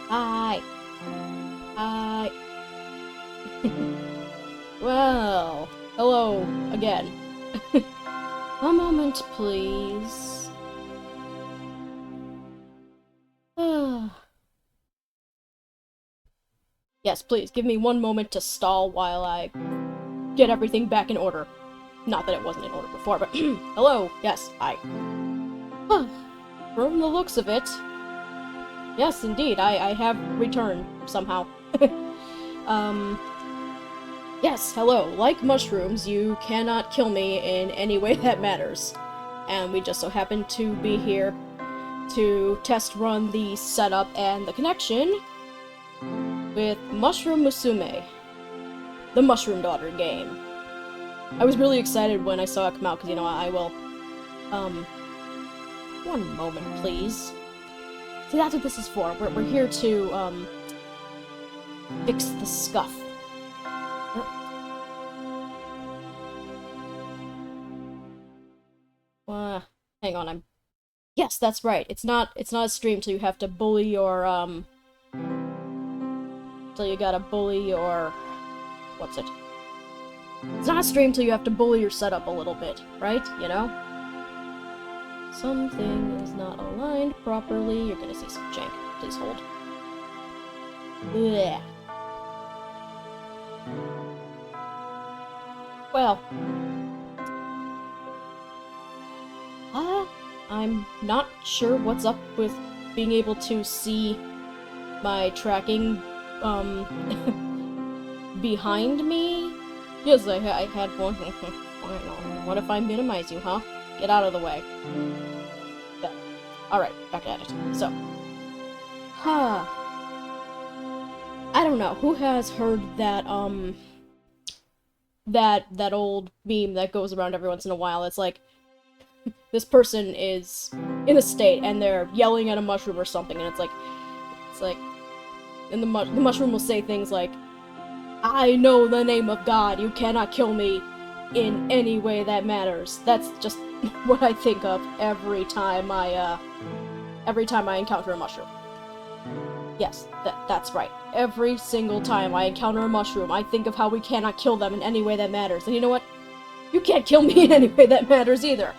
Hi. Hi. Well, hello again. A moment, please. Yes, please, give me one moment to stall while I get everything back in order. Not that it wasn't in order before, but hello, yes, hi. From the looks of it, yes, indeed, I have returned somehow. Yes, hello. Like mushrooms, you cannot kill me in any way that matters. And we just so happen to be here to test run the setup and the connection with Mushroom Musume, the Mushroom Daughter game. I was really excited when I saw it come out, because, you know, I will, one moment, please. See, that's what this is for. We're here to, fix the scuff. Hang on, Yes, that's right. It's not a stream till you have to bully your, till you gotta bully your... what's it? It's not a stream till you have to bully your setup a little bit, right? You know? Something is not aligned properly. You're gonna see some jank. Please hold. Blech. Well. I'm not sure what's up with being able to see my tracking, behind me? Yes, I had one. What if I minimize you, huh? Get out of the way. Yeah. Alright, back at it. So. I don't know. Who has heard that, that old meme that goes around every once in a while? It's like, this person is in a state, and they're yelling at a mushroom or something, and it's like, and the mushroom will say things like, I know the name of God, you cannot kill me in any way that matters. That's just what I think of every time I encounter a mushroom. Yes, that's right. Every single time I encounter a mushroom, I think of how we cannot kill them in any way that matters. And you know what? You can't kill me in any way that matters either.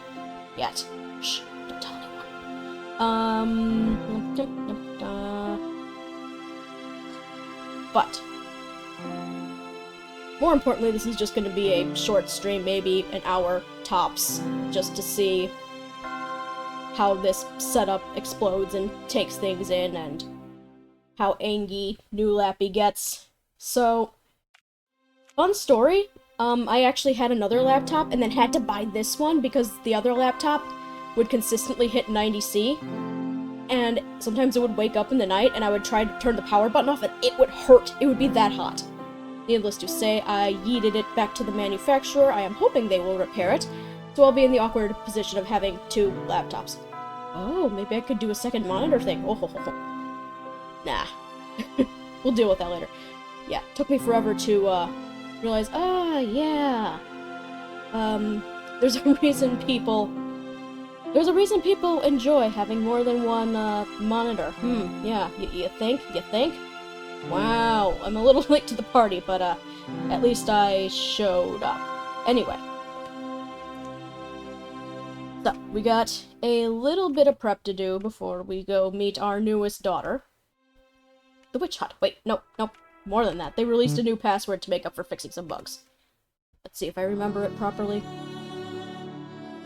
Yet. Shh, don't tell anyone. But more importantly, this is just going to be a short stream, maybe an hour tops, just to see how this setup explodes and takes things in, and how angy New Lappy gets. So, fun story. I actually had another laptop and then had to buy this one because the other laptop would consistently hit 90C. And sometimes it would wake up in the night and I would try to turn the power button off and it would hurt. It would be that hot. Needless to say, I yeeted it back to the manufacturer. I am hoping they will repair it, so I'll be in the awkward position of having two laptops. Oh, maybe I could do a second monitor thing. Oh, ho, ho, ho. Nah. We'll deal with that later. Yeah, took me forever to, realize, yeah. There's a reason people enjoy having more than one, monitor. Yeah, you think? Wow, I'm a little late to the party, but, at least I showed up. Anyway. So, we got a little bit of prep to do before we go meet our newest daughter. The witch hut. Wait, no, more than that. They released a new password to make up for fixing some bugs. Let's see if I remember it properly.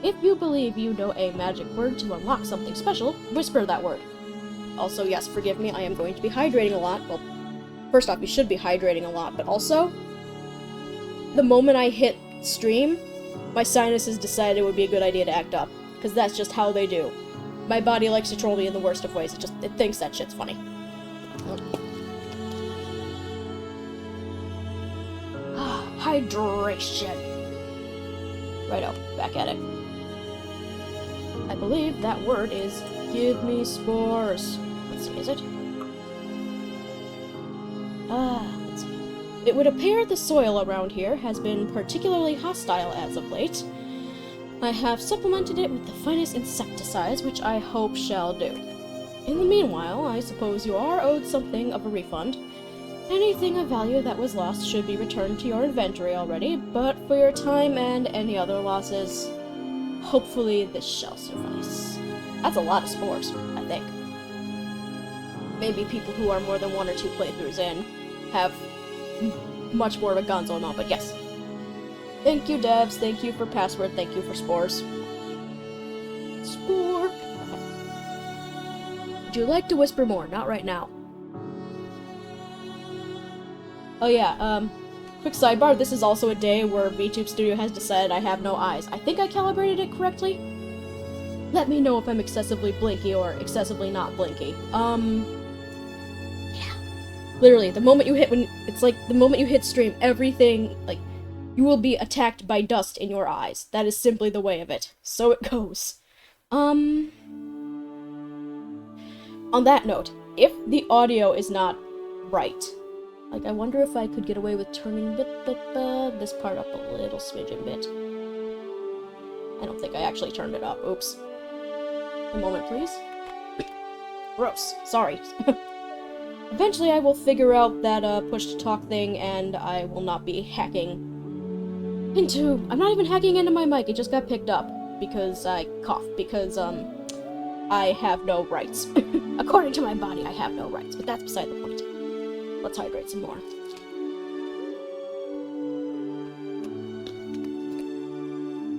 If you believe you know a magic word to unlock something special, whisper that word. Also, yes, forgive me, I am going to be hydrating a lot. Well, first off, you should be hydrating a lot, but also, the moment I hit stream, my sinuses decided it would be a good idea to act up, because that's just how they do. My body likes to troll me in the worst of ways, it thinks that shit's funny. Hydration. Righto, back at it. I believe that word is give me spores. Let's see, is it? Let's see. It would appear the soil around here has been particularly hostile as of late. I have supplemented it with the finest insecticides, which I hope shall do. In the meanwhile, I suppose you are owed something of a refund. Anything of value that was lost should be returned to your inventory already, but for your time and any other losses, hopefully this shall suffice. That's a lot of spores, I think. Maybe people who are more than 1 or 2 playthroughs in have much more of a gonzo amount, but yes. Thank you, devs. Thank you for password. Thank you for spores. Spore! Okay. Would you like to whisper more? Not right now. Oh yeah, quick sidebar, this is also a day where VTube Studio has decided I have no eyes. I think I calibrated it correctly? Let me know if I'm excessively blinky or excessively not blinky. Yeah. Literally, the moment you hit it's like, the moment you hit stream, everything, like, you will be attacked by dust in your eyes. That is simply the way of it. So it goes. On that note, if the audio is not right, like, I wonder if I could get away with turning this part up a little smidgen bit. I don't think I actually turned it up. Oops. A moment, please. Gross. Sorry. Eventually I will figure out that push-to-talk thing, and I will not be hacking into... I'm not even hacking into my mic, it just got picked up. Because I coughed. Because, I have no rights. According to my body, I have no rights. But that's beside the point. Let's hydrate some more.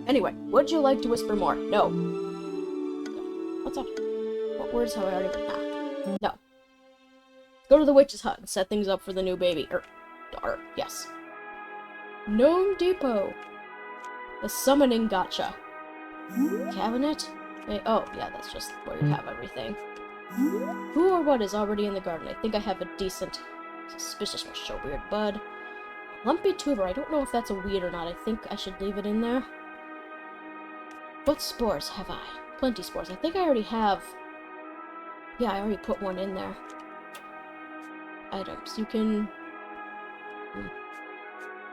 Anyway, would you like to whisper more? No. What's up? What words have I already written? No. Go to the witch's hut and set things up for the new baby. Daughter, yes. Gnome Depot. The summoning gotcha. Cabinet? Oh, yeah, that's just where you have everything. Who or what is already in the garden? I think I have a decent... Suspicious will show weird bud. Lumpy tuber, I don't know if that's a weed or not. I think I should leave it in there. What spores have I? Plenty spores. I think I already have... Yeah, I already put one in there. Items. You can...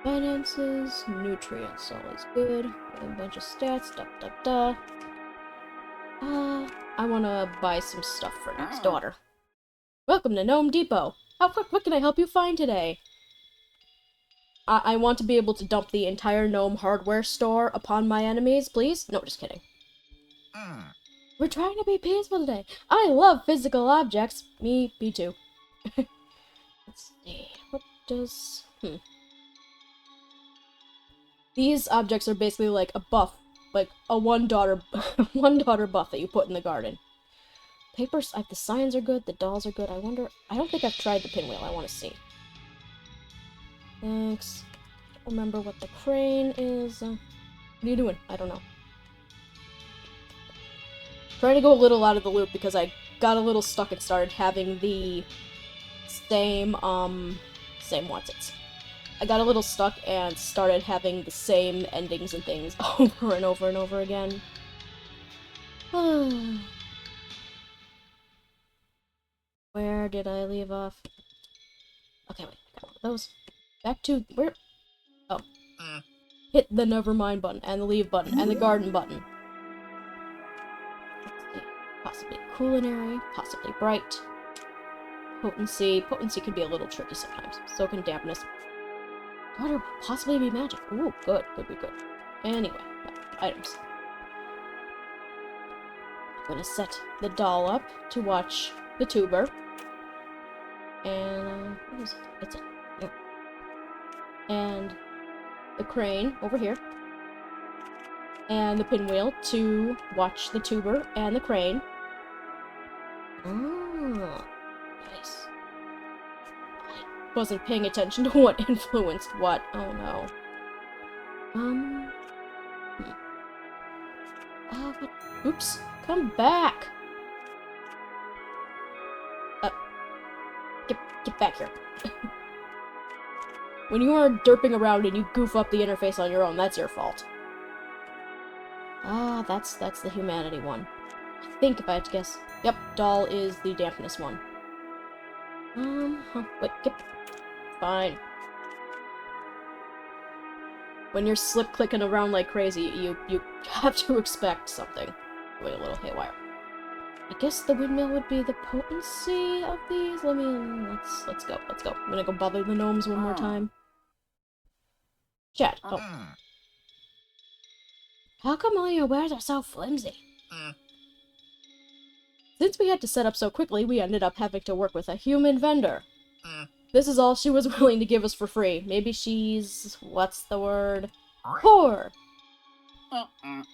Finances, nutrients, always good. A bunch of stats, I wanna buy some stuff for next daughter. Welcome to Gnome Depot. What can I help you find today? I want to be able to dump the entire gnome hardware store upon my enemies, please? No, just kidding. We're trying to be peaceful today. I love physical objects. Me too. Let's see. What does... These objects are basically like a buff. Like a one daughter buff that you put in the garden. Papers, the signs are good, the dolls are good. I don't think I've tried the pinwheel. I want to see. Thanks. Don't remember what the crane is. What are you doing? I don't know. Trying to go a little out of the loop because I got a little stuck and started having the same what's-its. I got a little stuck and started having the same endings and things over and over and over again. Where did I leave off? Okay, wait, I got one of those. Back to where? Oh. Hit the nevermind button, and the leave button, and the garden button. Let's see. Possibly culinary, possibly bright. Potency. Potency can be a little tricky sometimes. So can dampness. Daughter possibly be magic. Ooh, good. Anyway, items. I'm gonna set the doll up to watch the tuber. And, what is it? It's a... Yeah. And the crane over here. And the pinwheel to watch the tuber and the crane. Oh, nice. I wasn't paying attention to what influenced what. Oh no. But, oops. Come back! Get back here. When you are derping around and you goof up the interface on your own, that's your fault. Ah, that's the humanity one. I think, if I had to guess. Yep, doll is the dampness one. Wait, fine. When you're slip-clicking around like crazy, you have to expect something. Wait, a little haywire. I guess the windmill would be the potency of these. Let's go. I'm gonna go bother the gnomes one more time. Chat. Oh. How come all your wares are so flimsy? Since we had to set up so quickly, we ended up having to work with a human vendor. This is all she was willing to give us for free. Maybe she's... what's the word? Poor!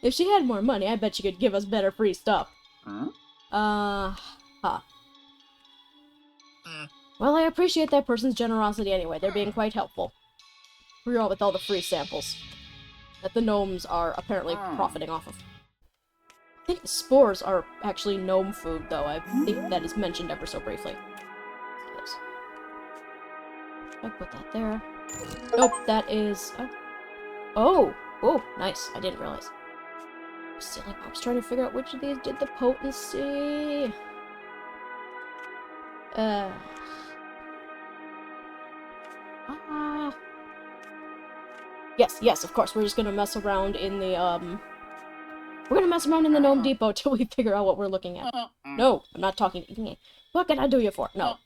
If she had more money, I bet she could give us better free stuff. Well, I appreciate that person's generosity anyway. They're being quite helpful. We're all with all the free samples that the gnomes are apparently profiting off of. I think the spores are actually gnome food, though. I think that is mentioned ever so briefly. Let's do this. I put that there. Nope, that is... Oh! Oh, nice. I didn't realize. Silly, I was trying to figure out which of these did the potency. Yes, of course. We're just gonna mess around in the, we're gonna mess around in the Gnome Depot till we figure out what we're looking at. No, I'm not talking. What can I do you for? No,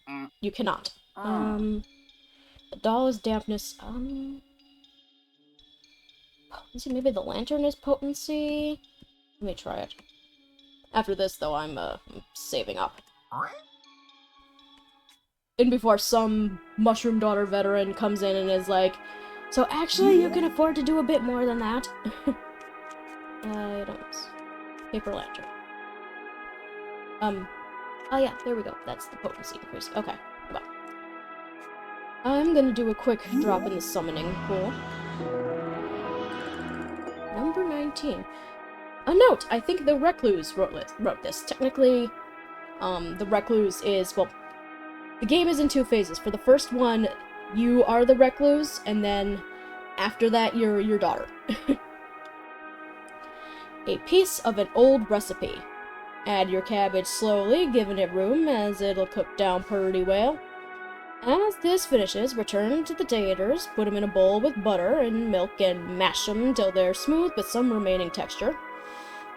you cannot. The doll is dampness. Potency, maybe the lantern is potency? Let me try it. After this, though, I'm saving up. And before some Mushroom Daughter veteran comes in and is like, so actually, you can afford to do a bit more than that. Items. Paper lantern. Oh yeah, there we go. That's the potency increase. Okay, well. I'm gonna do a quick drop in the summoning pool. Number 19. A note! I think the Recluse wrote this. Technically, the Recluse is, well, the game is in two phases. For the first one, you are the Recluse, and then after that, you're your daughter. A piece of an old recipe. Add your cabbage slowly, giving it room, as it'll cook down pretty well. As this finishes, return to the taters, put them in a bowl with butter and milk, and mash them till they're smooth with some remaining texture.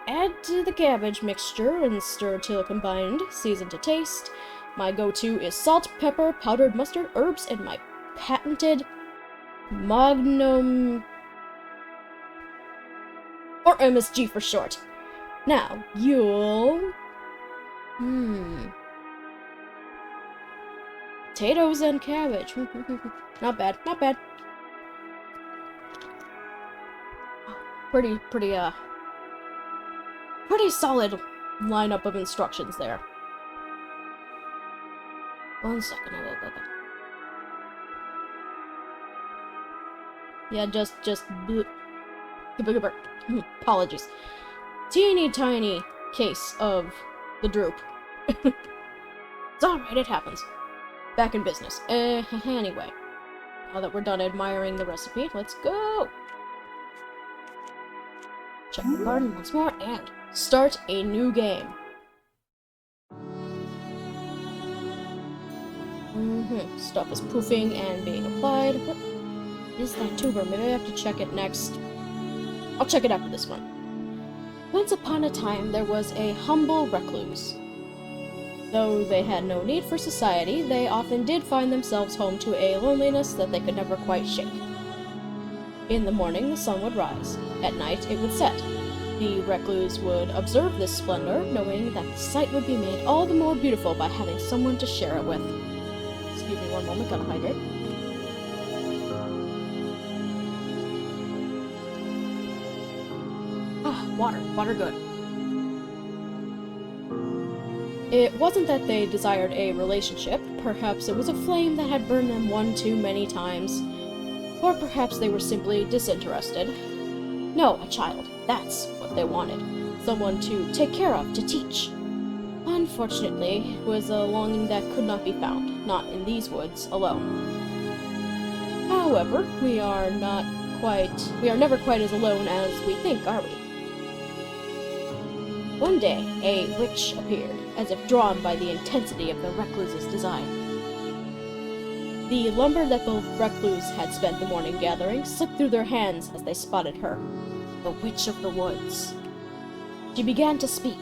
Add to the cabbage mixture and stir till combined, season to taste. My go-to is salt, pepper, powdered mustard, herbs, and my patented Magnum... or MSG for short. Now, you'll... Potatoes and cabbage. Not bad, not bad. Pretty solid lineup of instructions there. 1 second. Yeah, just apologies. Teeny tiny case of the droop. It's alright, it happens. Back in business. Anyway. Now that we're done admiring the recipe, let's go! Check the garden once more, and start a new game. Stuff is poofing and being applied. What is that tuber? Maybe I have to check it next. I'll check it after this one. Once upon a time, there was a humble recluse. Though they had no need for society, they often did find themselves home to a loneliness that they could never quite shake. In the morning, the sun would rise. At night, it would set. The recluse would observe this splendor, knowing that the sight would be made all the more beautiful by having someone to share it with. Excuse me one moment, gotta hydrate. Water good. It wasn't that they desired a relationship, perhaps it was a flame that had burned them one too many times, or perhaps they were simply disinterested. No, a child, that's what they wanted. Someone to take care of, to teach. Unfortunately, it was a longing that could not be found, not in these woods alone. However, we are never quite as alone as we think, are we? One day, a witch appeared, as if drawn by the intensity of the recluse's desire. The lumber that the recluse had spent the morning gathering slipped through their hands as they spotted her, the Witch of the Woods. She began to speak.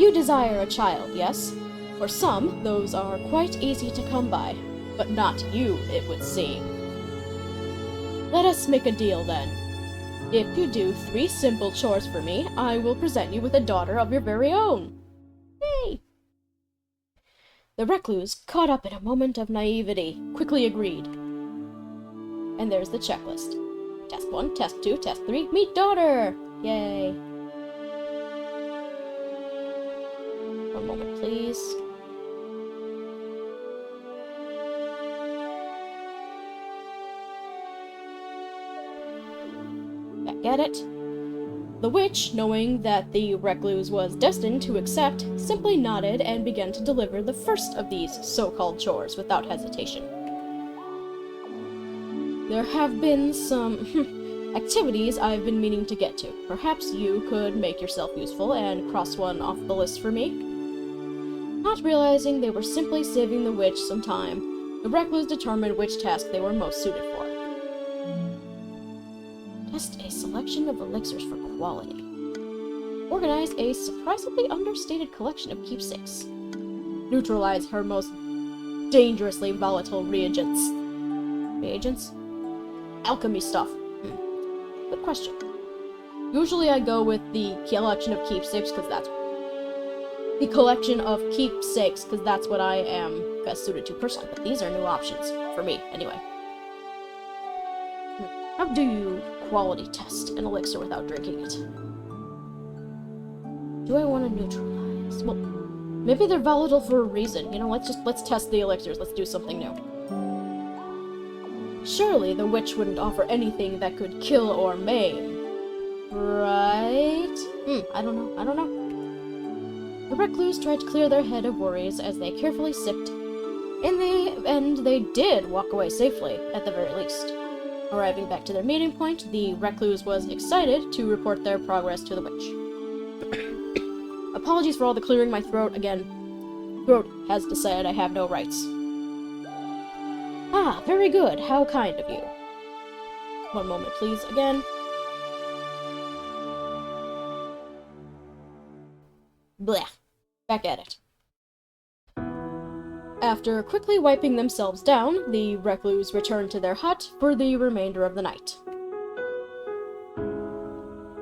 You desire a child, yes? For some, those are quite easy to come by, but not you, it would seem. Let us make a deal, then. If you do 3 simple chores for me, I will present you with a daughter of your very own. Yay! The recluse, caught up in a moment of naivety, quickly agreed. And there's the checklist. Test 1, Test 2, Test 3, meet daughter! Yay. One moment, please. Back at it. The witch, knowing that the recluse was destined to accept, simply nodded and began to deliver the first of these so-called chores without hesitation. There have been some activities I've been meaning to get to. Perhaps you could make yourself useful and cross one off the list for me? Not realizing they were simply saving the witch some time, the recluse determined which task they were most suited for. Test a selection of elixirs for quality. Organize a surprisingly understated collection of keepsakes. Neutralize her most dangerously volatile reagents. Reagents? Alchemy stuff. Good question. Usually I go with the collection of keepsakes because that's what I am best suited to personally, but these are new options for me anyway. How do you quality test an elixir without drinking it? Do I want to neutralize? Well, maybe they're volatile for a reason. You know, let's test the elixirs. Let's do something new. Surely the witch wouldn't offer anything that could kill or maim. Right? I don't know. The recluse tried to clear their head of worries as they carefully sipped. In the end, they did walk away safely, at the very least. Arriving back to their meeting point, the recluse was excited to report their progress to the witch. Apologies for all the clearing my throat again. Throat has decided I have no rights. Ah, very good. How kind of you. One moment, please, again. Blech. Back at it. After quickly wiping themselves down, the recluse returned to their hut for the remainder of the night.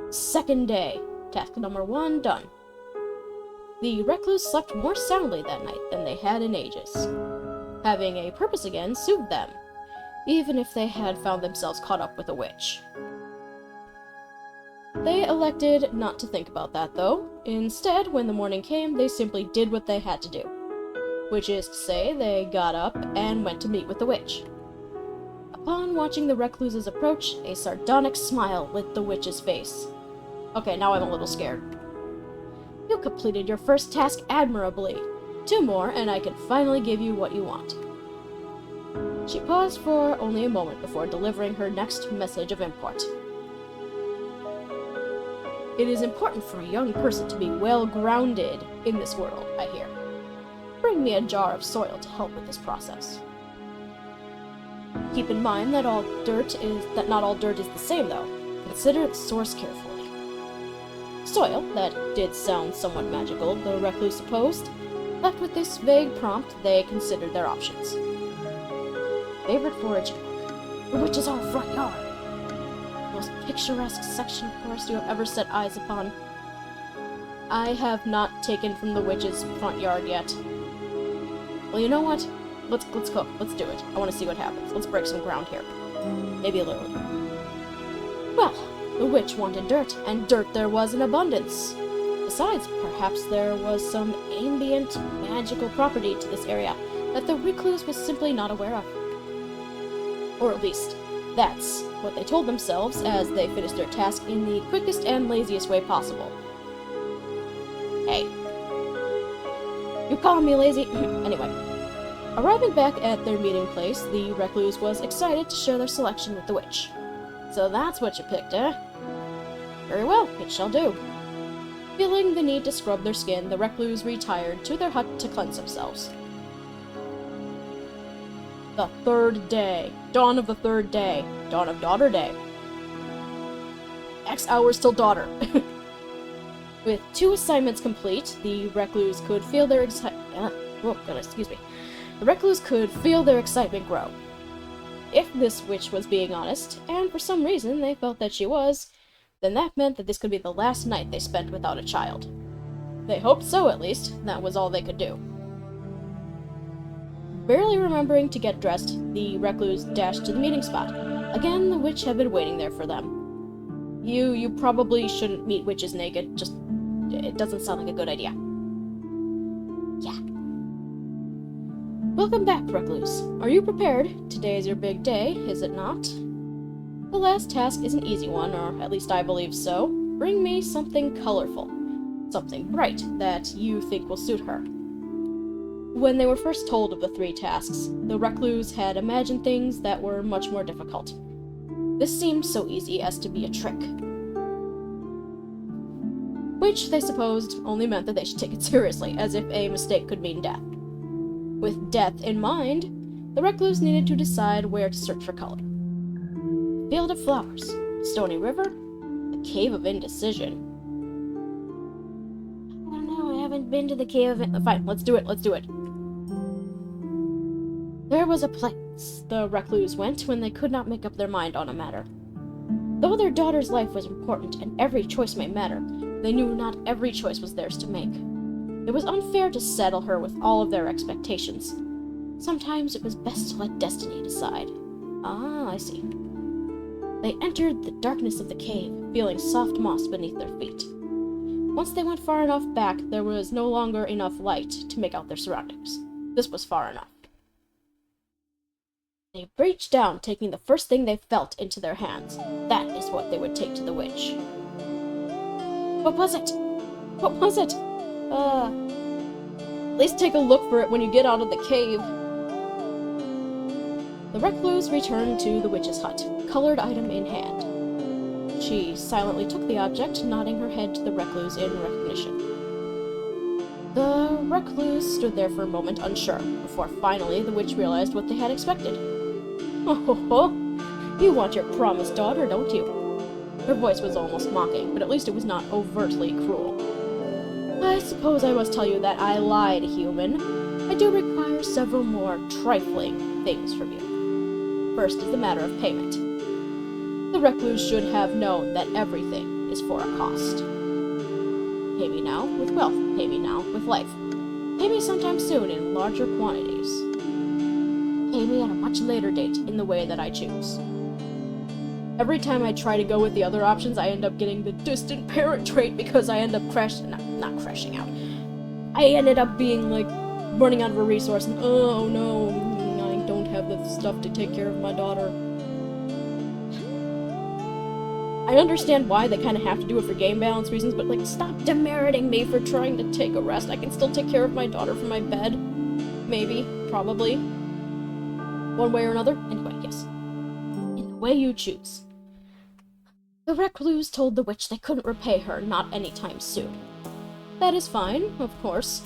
Second day. Task number 1 done. The recluse slept more soundly that night than they had in ages. Having a purpose again soothed them, even if they had found themselves caught up with a witch. They elected not to think about that, though. Instead, when the morning came, they simply did what they had to do. Which is to say, they got up and went to meet with the witch. Upon watching the recluse's approach, a sardonic smile lit the witch's face. Okay, now I'm a little scared. You completed your first task admirably. 2 more, and I can finally give you what you want. She paused for only a moment before delivering her next message of import. It is important for a young person to be well-grounded in this world, I hear. Bring me a jar of soil to help with this process. Keep in mind that not all dirt is the same, though. Consider the source carefully. Soil, that did sound somewhat magical, the recluse supposed. Left with this vague prompt, they considered their options. Favorite foraging book. The witch's own front yard. Most picturesque section of forest you have ever set eyes upon. I have not taken from the witch's front yard yet. Well, you know what? Let's cook. Let's do it. I want to see what happens. Let's break some ground here. Maybe a little. Well, the witch wanted dirt, and dirt there was in abundance. Besides, perhaps there was some ambient magical property to this area that the recluse was simply not aware of. Or at least, that's what they told themselves as they finished their task in the quickest and laziest way possible. Hey. You call me lazy? Anyway. Arriving back at their meeting place, the recluse was excited to share their selection with the witch. So that's what you picked, eh? Very well, it shall do. Feeling the need to scrub their skin, the recluse retired to their hut to cleanse themselves. The 3rd day. Dawn of the 3rd day. Dawn of Daughter Day. X hours till daughter. With 2 assignments complete, the recluse could feel their excitement grow. If this witch was being honest, and for some reason they felt that she was, then that meant that this could be the last night they spent without a child. They hoped so, at least. That was all they could do. Barely remembering to get dressed, the recluse dashed to the meeting spot. Again, the witch had been waiting there for them. You probably shouldn't meet witches naked. Just, it doesn't sound like a good idea. Yeah. Welcome back, recluse. Are you prepared? Today is your big day, is it not? The last task is an easy one, or at least I believe so. Bring me something colorful. Something bright that you think will suit her. When they were first told of the 3 tasks, the recluse had imagined things that were much more difficult. This seemed so easy as to be a trick. Which, they supposed, only meant that they should take it seriously, as if a mistake could mean death. With death in mind, the recluse needed to decide where to search for color. Field of Flowers, Stony River, the Cave of Indecision. I don't know, I haven't been to the Cave of Indecision. Fine, let's do it. There was a place the recluse went when they could not make up their mind on a matter. Though their daughter's life was important and every choice may matter, they knew not every choice was theirs to make. It was unfair to saddle her with all of their expectations. Sometimes it was best to let destiny decide. Ah, I see. They entered the darkness of the cave, feeling soft moss beneath their feet. Once they went far enough back, there was no longer enough light to make out their surroundings. This was far enough. They reached down, taking the first thing they felt into their hands. That is what they would take to the witch. What was it? What was it? At least take a look for it when you get out of the cave. The recluse returned to the witch's hut, colored item in hand. She silently took the object, nodding her head to the recluse in recognition. The recluse stood there for a moment, unsure, before finally the witch realized what they had expected. Ho ho ho! You want your promised daughter, don't you? Her voice was almost mocking, but at least it was not overtly cruel. I suppose I must tell you that I lied, human. I do require several more trifling things from you. First is the matter of payment. The recluse should have known that everything is for a cost. Pay me now with wealth. Pay me now with life. Pay me sometime soon in larger quantities. Pay me at a much later date in the way that I choose. Every time I try to go with the other options, I end up getting the distant parent trait because I end up not crashing out. I ended up being like running out of a resource and oh no, I don't have the stuff to take care of my daughter. I understand why they kind of have to do it for game balance reasons, but like stop demeriting me for trying to take a rest. I can still take care of my daughter from my bed. Maybe, probably. One way or another. Anyway, yes. In the way you choose. The recluse told the witch they couldn't repay her, not anytime soon. That is fine, of course.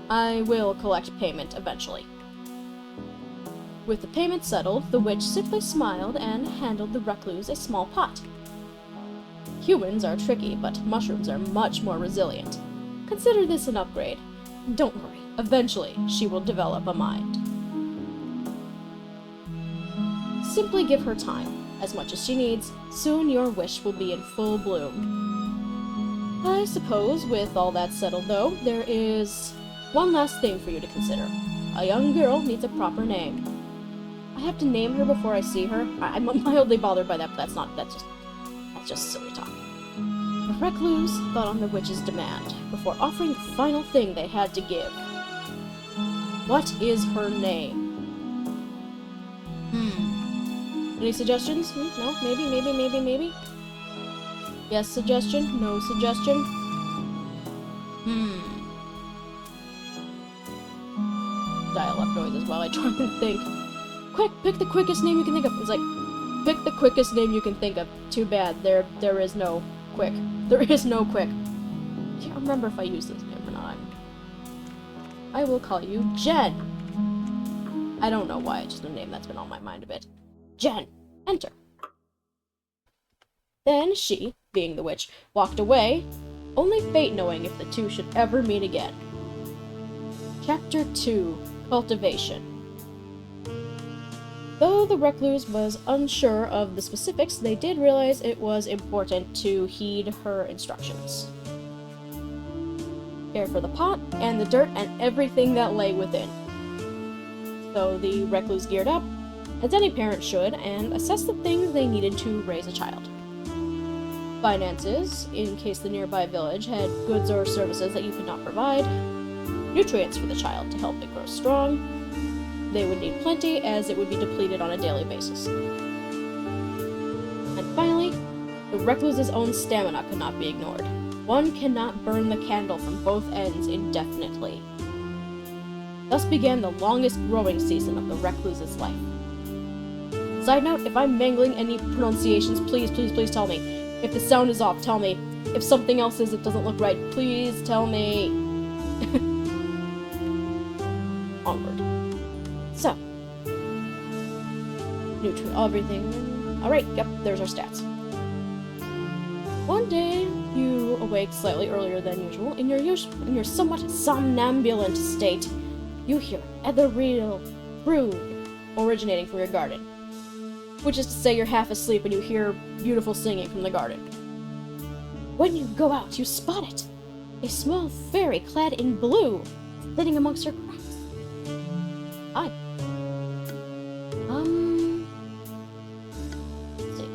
I will collect payment eventually. With the payment settled, the witch simply smiled and handed the recluse a small pot. Humans are tricky, but mushrooms are much more resilient. Consider this an upgrade. Don't worry, eventually she will develop a mind. Simply give her time. As much as she needs, soon your wish will be in full bloom. I suppose, with all that settled though, there is one last thing for you to consider. A young girl needs a proper name. I have to name her before I see her. I'm mildly bothered by that, but that's just silly talk. The recluse thought on the witch's demand, before offering the final thing they had to give. What is her name? Any suggestions? No? Maybe? Yes suggestion? No suggestion? Dial up noises while I try and think. Quick, pick the quickest name you can think of. It's like, pick the quickest name you can think of. Too bad, there is no quick. There is no quick. I can't remember if I used this name or not. I will call you Jen. I don't know why, it's just a name that's been on my mind a bit. Jen, enter. Then she, being the witch, walked away, only fate knowing if the two should ever meet again. Chapter 2: Cultivation. Though the recluse was unsure of the specifics, they did realize it was important to heed her instructions. Care for the pot, and the dirt, and everything that lay within. So the recluse geared up, as any parent should, and assessed the things they needed to raise a child. Finances, in case the nearby village had goods or services that you could not provide. Nutrients for the child to help it grow strong. They would need plenty, as it would be depleted on a daily basis. And finally, the recluse's own stamina could not be ignored. One cannot burn the candle from both ends indefinitely. Thus began the longest growing season of the recluse's life. Side note, if I'm mangling any pronunciations, please tell me. If the sound is off, tell me. If something else is, it doesn't look right, please tell me. Onward. So. Everything. Alright, yep, there's our stats. One day, you awake slightly earlier than usual. In your somewhat somnambulant state, you hear ethereal brood originating from your garden. Which is to say you're half asleep and you hear beautiful singing from the garden. When you go out, you spot it. A small fairy clad in blue, sitting amongst her cracks. Hi. Let's see.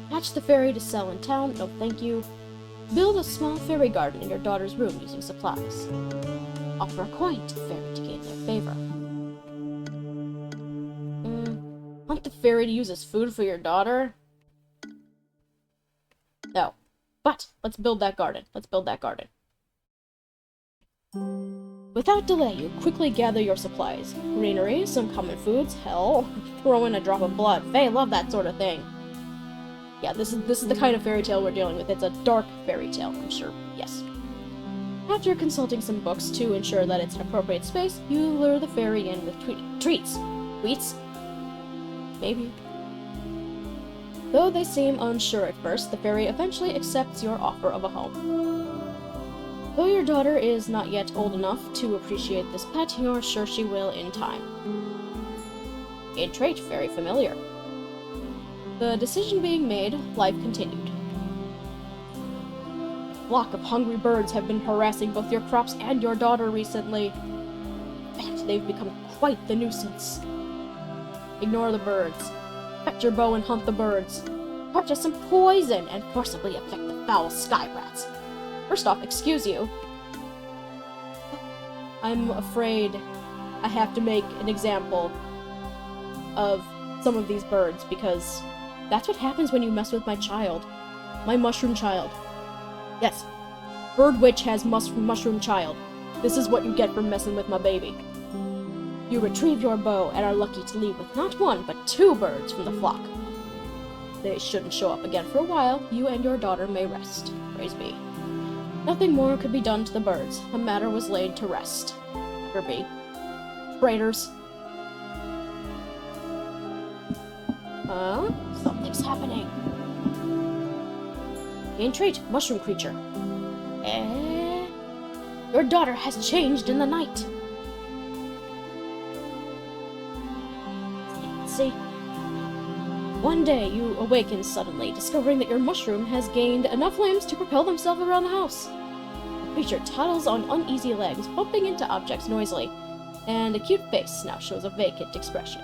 Catch the fairy to sell in town, no thank you. Build a small fairy garden in your daughter's room using supplies. Offer a coin to the fairy to gain their favor. Want the fairy to use as food for your daughter? No. But, let's build that garden. Without delay, you quickly gather your supplies. Greenery, some common foods, hell, throw in a drop of blood. Faye, love that sort of thing. Yeah, this is the kind of fairy tale we're dealing with. It's a dark fairy tale, I'm sure. Yes. After consulting some books to ensure that it's an appropriate space, you lure the fairy in with treats. Tweets? Maybe. Though they seem unsure at first, the fairy eventually accepts your offer of a home. Though your daughter is not yet old enough to appreciate this pet, you're sure she will in time. A trait very familiar. The decision being made, life continued. A flock of hungry birds have been harassing both your crops and your daughter recently. And they've become quite the nuisance. Ignore the birds. Fetch your bow and hunt the birds. Purchase some poison and forcibly afflict the foul sky rats. First off, excuse you. I'm afraid I have to make an example of some of these birds because that's what happens when you mess with my child. My mushroom child. Yes. Bird Witch has mushroom child. This is what you get for messing with my baby. You retrieve your bow and are lucky to leave with not one, but 2 birds from the flock. They shouldn't show up again for a while. You and your daughter may rest. Praise be. Nothing more could be done to the birds. The matter was laid to rest. Better be. Traitors. Something's happening. Gain trait, mushroom creature. Your daughter has changed in the night. See? One day, you awaken suddenly, discovering that your mushroom has gained enough limbs to propel themselves around the house. The creature toddles on uneasy legs, bumping into objects noisily, and a cute face now shows a vacant expression.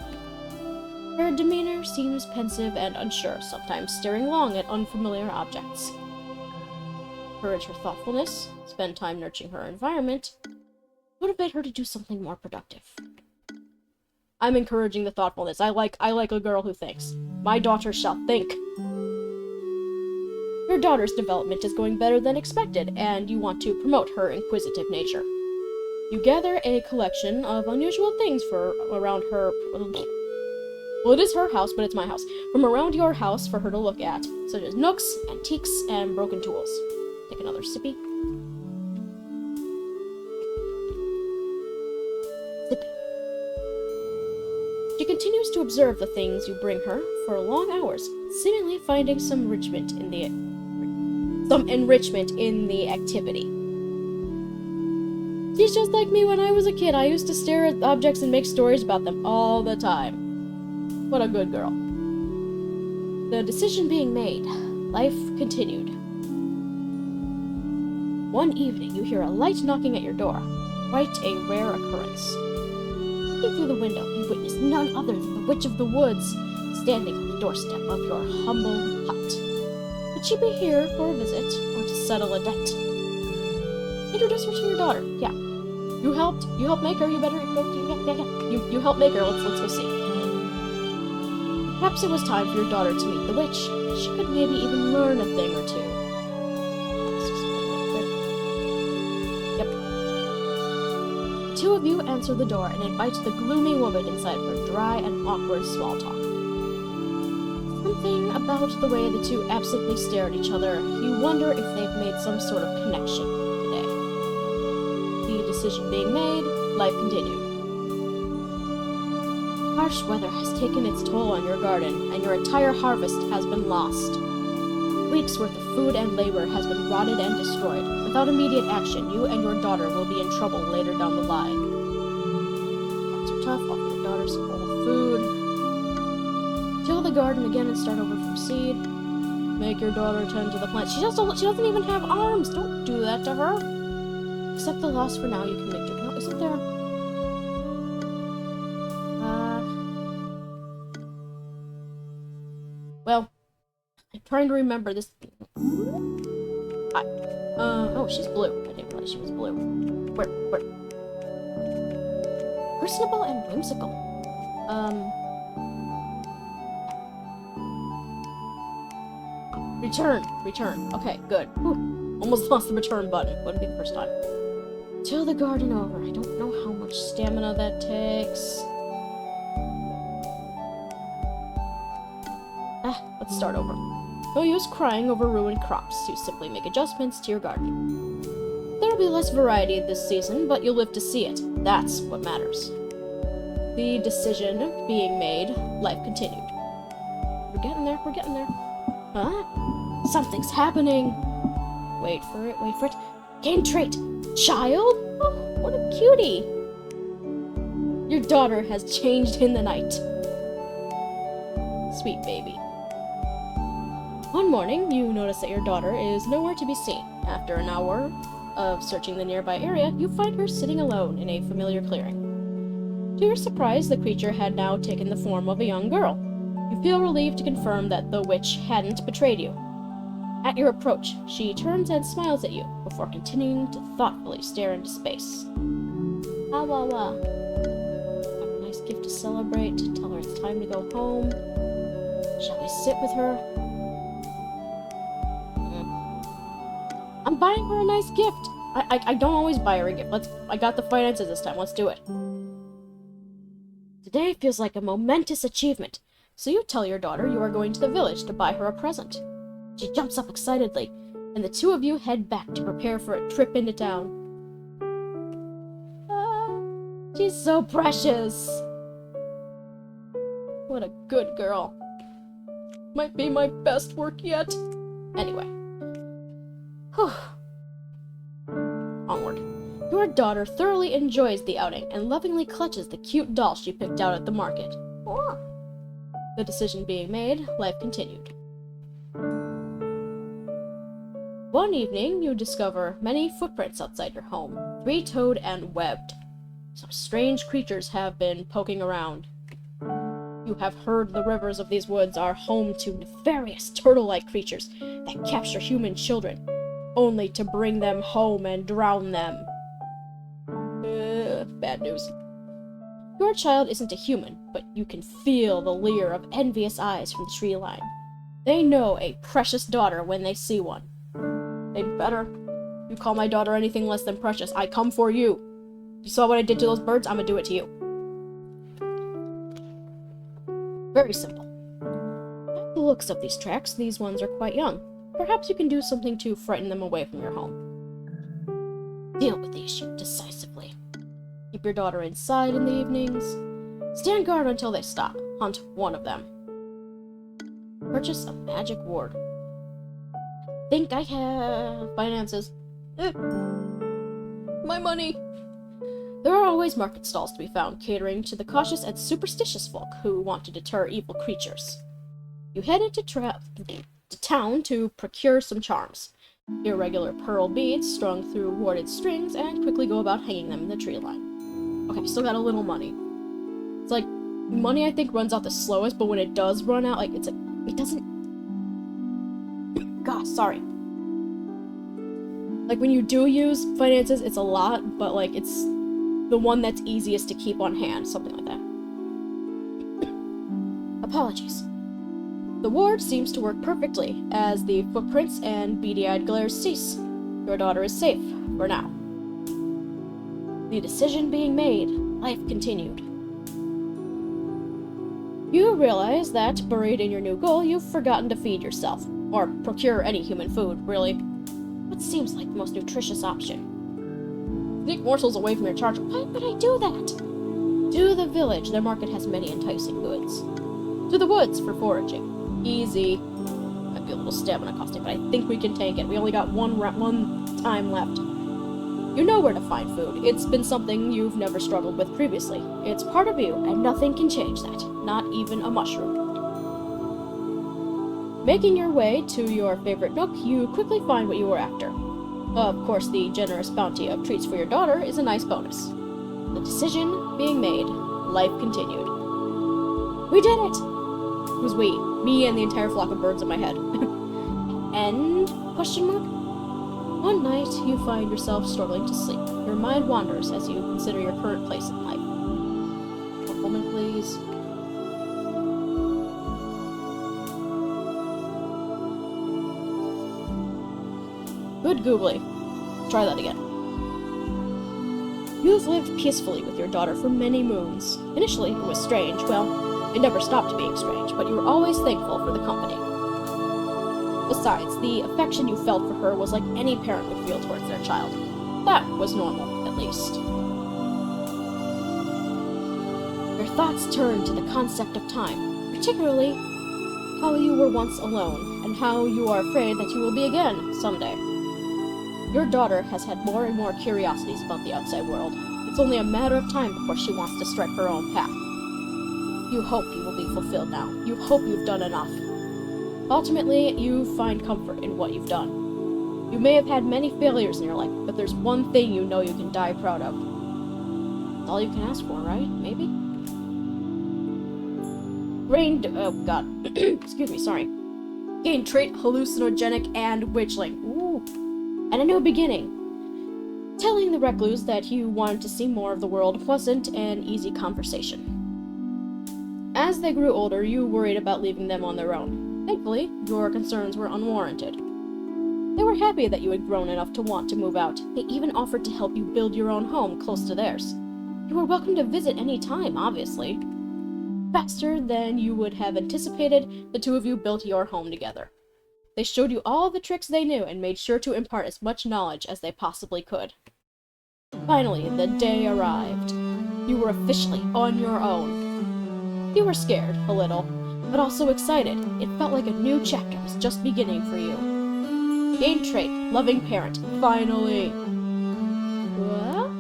Her demeanor seems pensive and unsure, sometimes staring long at unfamiliar objects. Encourage her thoughtfulness, spend time nurturing her environment, motivate her to do something more productive. I'm encouraging the thoughtfulness. I like a girl who thinks. My daughter shall think. Your daughter's development is going better than expected, and you want to promote her inquisitive nature. You gather a collection of unusual things around her... Well, it is her house, but it's my house. From around your house for her to look at, such as nooks, antiques, and broken tools. Take another sippy. She continues to observe the things you bring her for long hours, seemingly finding some enrichment in some enrichment in the activity. She's just like me when I was a kid. I used to stare at objects and make stories about them all the time. What a good girl. The decision being made. Life continued. One evening, you hear a light knocking at your door. Quite a rare occurrence. Looking through the window, you witness none other than the Witch of the Woods, standing on the doorstep of your humble hut. Would she be here for a visit, or to settle a debt? Introduce her to your daughter. Yeah. You helped make her, you better go, yeah. You helped make her, let's go see. Perhaps it was time for your daughter to meet the witch. She could maybe even learn a thing or two. Two of you answer the door and invite the gloomy woman inside for dry and awkward small talk. Something about the way the two absently stare at each other, you wonder if they've made some sort of connection today. The decision being made, life continued. Harsh weather has taken its toll on your garden, and your entire harvest has been lost. Weeks' worth of food and labor has been rotted and destroyed. Without immediate action, you and your daughter will be in trouble later down the line. Times are tough, offer your daughter some old food. Till the garden again and start over from seed. Make your daughter tend to the plant. She doesn't even have arms! Don't do that to her! Accept the loss for now, you can make do. No, isn't there... Well, I'm trying to remember this... Hi. Oh, she's blue. I didn't realize she was blue. Where? Personable and whimsical. Return. Okay, good. Whew. Almost lost the return button. Wouldn't be the first time. Till the garden over. I don't know how much stamina that takes. Let's start over. No use crying over ruined crops. You simply make adjustments to your garden. There will be less variety this season, but you'll live to see it. That's what matters. The decision being made, life continued. We're getting there. Huh? Something's happening. Wait for it. Gain trait. Child? Oh, what a cutie. Your daughter has changed in the night. Sweet baby. One morning, you notice that your daughter is nowhere to be seen. After an hour of searching the nearby area, you find her sitting alone in a familiar clearing. To your surprise, the creature had now taken the form of a young girl. You feel relieved to confirm that the witch hadn't betrayed you. At your approach, she turns and smiles at you, before continuing to thoughtfully stare into space. Have a nice gift to celebrate, tell her it's time to go home. Shall we sit with her? I'm buying her a nice gift. I don't always buy her a gift. I got the finances this time. Let's do it. Today feels like a momentous achievement, so you tell your daughter you are going to the village to buy her a present. She jumps up excitedly, and the two of you head back to prepare for a trip into town. She's so precious. What a good girl. Might be my best work yet. Anyway. Whew. Onward. Your daughter thoroughly enjoys the outing and lovingly clutches the cute doll she picked out at the market. Oh. The decision being made, life continued. One evening, you discover many footprints outside your home, three-toed and webbed. Some strange creatures have been poking around. You have heard the rivers of these woods are home to nefarious turtle-like creatures that capture human children, only to bring them home and drown them. Bad news. Your child isn't a human, but you can feel the leer of envious eyes from the tree line. They know a precious daughter when they see one. They better. You call my daughter anything less than precious, I come for you. You saw what I did to those birds, I'm gonna do it to you. Very simple. By the looks of these tracks, these ones are quite young. Perhaps you can do something to frighten them away from your home. Deal with the issue decisively. Keep your daughter inside in the evenings. Stand guard until they stop. Hunt one of them. Purchase a magic ward. think I have finances. My money! There are always market stalls to be found, catering to the cautious and superstitious folk who want to deter evil creatures. You head into town to procure some charms. Irregular pearl beads strung through warded strings, and quickly go about hanging them in the tree line. Okay, still got a little money. It's like, money I think runs out the slowest, but when it does run out, like, it doesn't... God, sorry. Like, when you do use finances, it's a lot, but, like, it's the one that's easiest to keep on hand, something like that. Apologies. The ward seems to work perfectly, as the footprints and beady-eyed glares cease. Your daughter is safe, for now. The decision being made, life continued. You realize that, buried in your new goal, you've forgotten to feed yourself, or procure any human food, really. What seems like the most nutritious option? Sneak morsels away from your charge. Why would I do that? To the village, their market has many enticing goods. To the woods for foraging. Easy. Might be a little stamina costing, but I think we can tank it. We only got one time left. You know where to find food. It's been something you've never struggled with previously. It's part of you, and nothing can change that. Not even a mushroom. Making your way to your favorite nook, you quickly find what you were after. Of course, the generous bounty of treats for your daughter is a nice bonus. The decision being made, life continued. We did it! Who's we? Me and the entire flock of birds in my head. End? Question mark? One night, you find yourself struggling to sleep. Your mind wanders as you consider your current place in life. One moment, please. Good googly. Try that again. You've lived peacefully with your daughter for many moons. Initially, it was strange. Well, it never stopped being strange, but you were always thankful for the company. Besides, the affection you felt for her was like any parent would feel towards their child. That was normal, at least. Your thoughts turned to the concept of time, particularly how you were once alone, and how you are afraid that you will be again someday. Your daughter has had more and more curiosities about the outside world. It's only a matter of time before she wants to strike her own path. You hope you will be fulfilled now. You hope you've done enough. Ultimately, you find comfort in what you've done. You may have had many failures in your life, but there's one thing you know you can die proud of. That's all you can ask for, right? Maybe? Oh god. Excuse me, sorry. Gain trait, hallucinogenic, and witchling. Ooh. And a new beginning. Telling the recluse that you wanted to see more of the world wasn't an easy conversation. As they grew older, you worried about leaving them on their own. Thankfully, your concerns were unwarranted. They were happy that you had grown enough to want to move out. They even offered to help you build your own home close to theirs. You were welcome to visit any time, obviously. Faster than you would have anticipated, the two of you built your home together. They showed you all the tricks they knew and made sure to impart as much knowledge as they possibly could. Finally, the day arrived. You were officially on your own. You were scared, a little, but also excited. It felt like a new chapter was just beginning for you. Gain trait, loving parent, finally. What?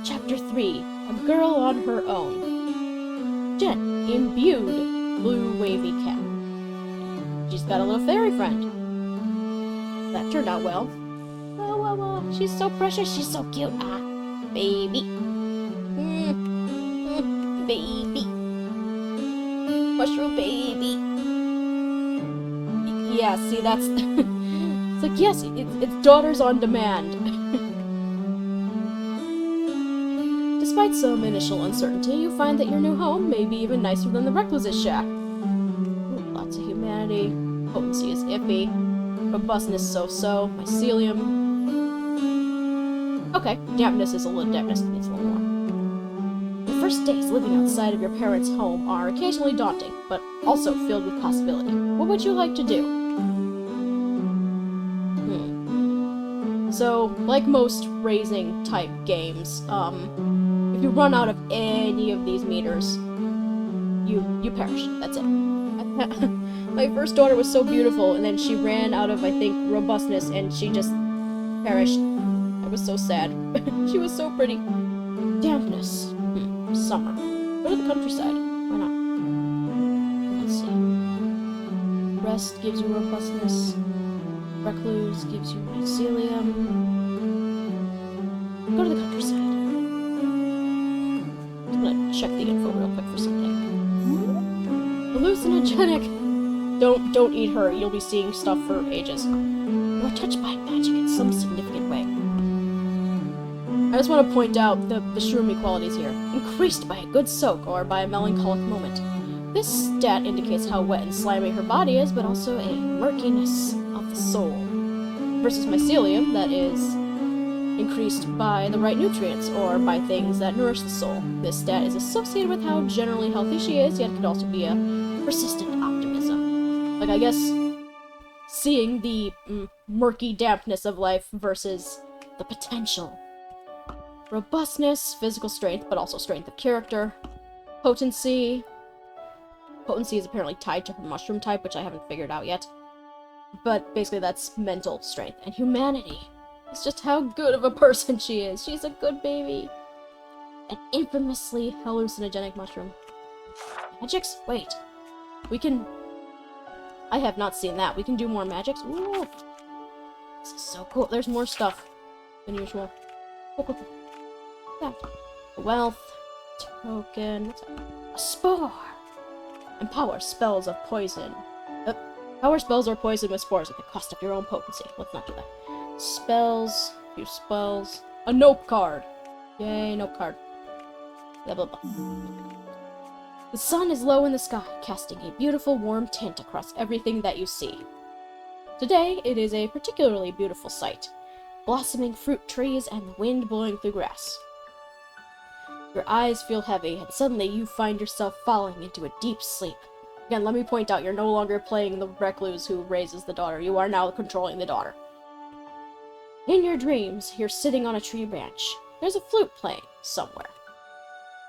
Chapter 3, A Girl on Her Own. Jen, imbued, blue wavy cat. She's got a little fairy friend. That turned out well. Oh, she's so precious, she's so cute. Ah, baby. Baby. Mushroom baby. Yeah, see, that's... It's like, yes, it's daughters on demand. Despite some initial uncertainty, you find that your new home may be even nicer than the recluse's shack. Ooh, lots of humanity. Potency is iffy. Robustness so-so. Mycelium. Okay, dampness is a little... Dampness needs a little more. The first days living outside of your parents' home are occasionally daunting, but also filled with possibility. What would you like to do? So, like most raising-type games, if you run out of any of these meters, you perish. That's it. My first daughter was so beautiful, and then she ran out of, I think, robustness, and she just perished. I was so sad. She was so pretty. Dampness. Summer. Go to the countryside. Why not? Let's see. Rest gives you robustness. Recluse gives you mycelium. Go to the countryside. I'm gonna check the info real quick for something. Hallucinogenic! Don't eat her. You'll be seeing stuff for ages. You are touched by magic in some significant way. I just want to point out the shroom qualities here. Increased by a good soak or by a melancholic moment. This stat indicates how wet and slimy her body is, but also a murkiness of the soul. Versus mycelium, that is increased by the right nutrients, or by things that nourish the soul. This stat is associated with how generally healthy she is, yet could also be a persistent optimism. Like, I guess, seeing the murky dampness of life versus the potential. Robustness, physical strength, but also strength of character. Potency. Potency is apparently tied to her mushroom type, which I haven't figured out yet. But basically that's mental strength. And humanity. It's just how good of a person she is. She's a good baby. An infamously hallucinogenic mushroom. Magics? Wait. We can... I have not seen that. We can do more magics? Ooh. This is so cool. There's more stuff than usual. Cool. Yeah. Wealth. Token. What's that? A spore. Empower spells of poison. Power spells or poison with spores at the cost of your own potency. Let's not do that. Spells. Few spells. A nope card. Yay, nope card. Blah, blah, blah. The sun is low in the sky, casting a beautiful warm tint across everything that you see. Today, it is a particularly beautiful sight. Blossoming fruit trees and the wind blowing through grass. Your eyes feel heavy, and suddenly you find yourself falling into a deep sleep. Again, let me point out, you're no longer playing the recluse who raises the daughter. You are now controlling the daughter. In your dreams, you're sitting on a tree branch. There's a flute playing somewhere.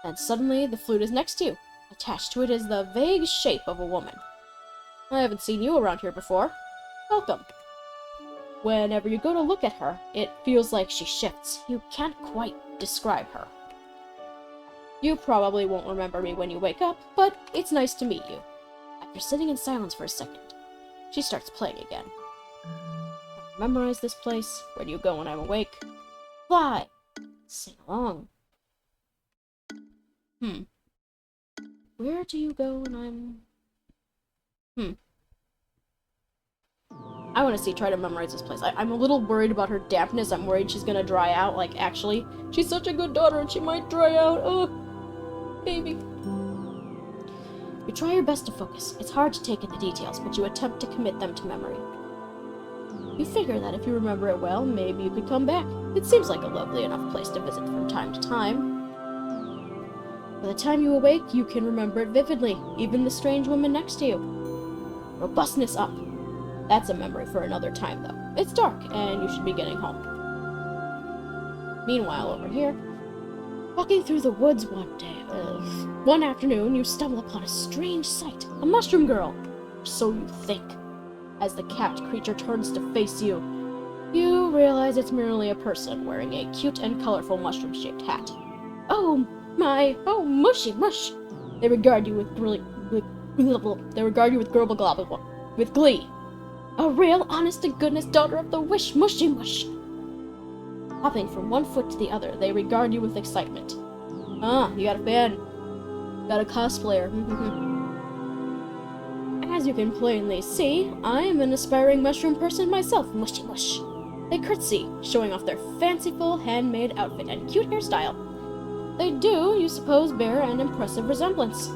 And suddenly, the flute is next to you. Attached to it is the vague shape of a woman. I haven't seen you around here before. Welcome. Whenever you go to look at her, it feels like she shifts. You can't quite describe her. You probably won't remember me when you wake up, but it's nice to meet you. After sitting in silence for a second, she starts playing again. Memorize this place. Where do you go when I'm awake? Fly! Sing along. Where do you go when I'm... I want to try to memorize this place. I'm a little worried about her dampness. I'm worried she's gonna dry out. Like, actually, she's such a good daughter and she might dry out. Oh, baby. You try your best to focus. It's hard to take in the details, but you attempt to commit them to memory. You figure that if you remember it well, maybe you could come back. It seems like a lovely enough place to visit from time to time. By the time you awake, you can remember it vividly, even the strange woman next to you. Robustness up. That's a memory for another time, though. It's dark, and you should be getting home. Meanwhile, over here, walking through the woods one afternoon, you stumble upon a strange sight. A mushroom girl. So you think. As the cat creature turns to face you, you realize it's merely a person wearing a cute and colorful mushroom-shaped hat. Oh my! Oh, mushy mush! They regard you with glee. With glee. A real, honest-to-goodness daughter of the wish, mushy mush! Hopping from one foot to the other, they regard you with excitement. Ah, you got a fan. Got a cosplayer. As you can plainly see, I am an aspiring mushroom person myself, mushy mush. They curtsy, showing off their fanciful, handmade outfit and cute hairstyle. They do, you suppose, bear an impressive resemblance.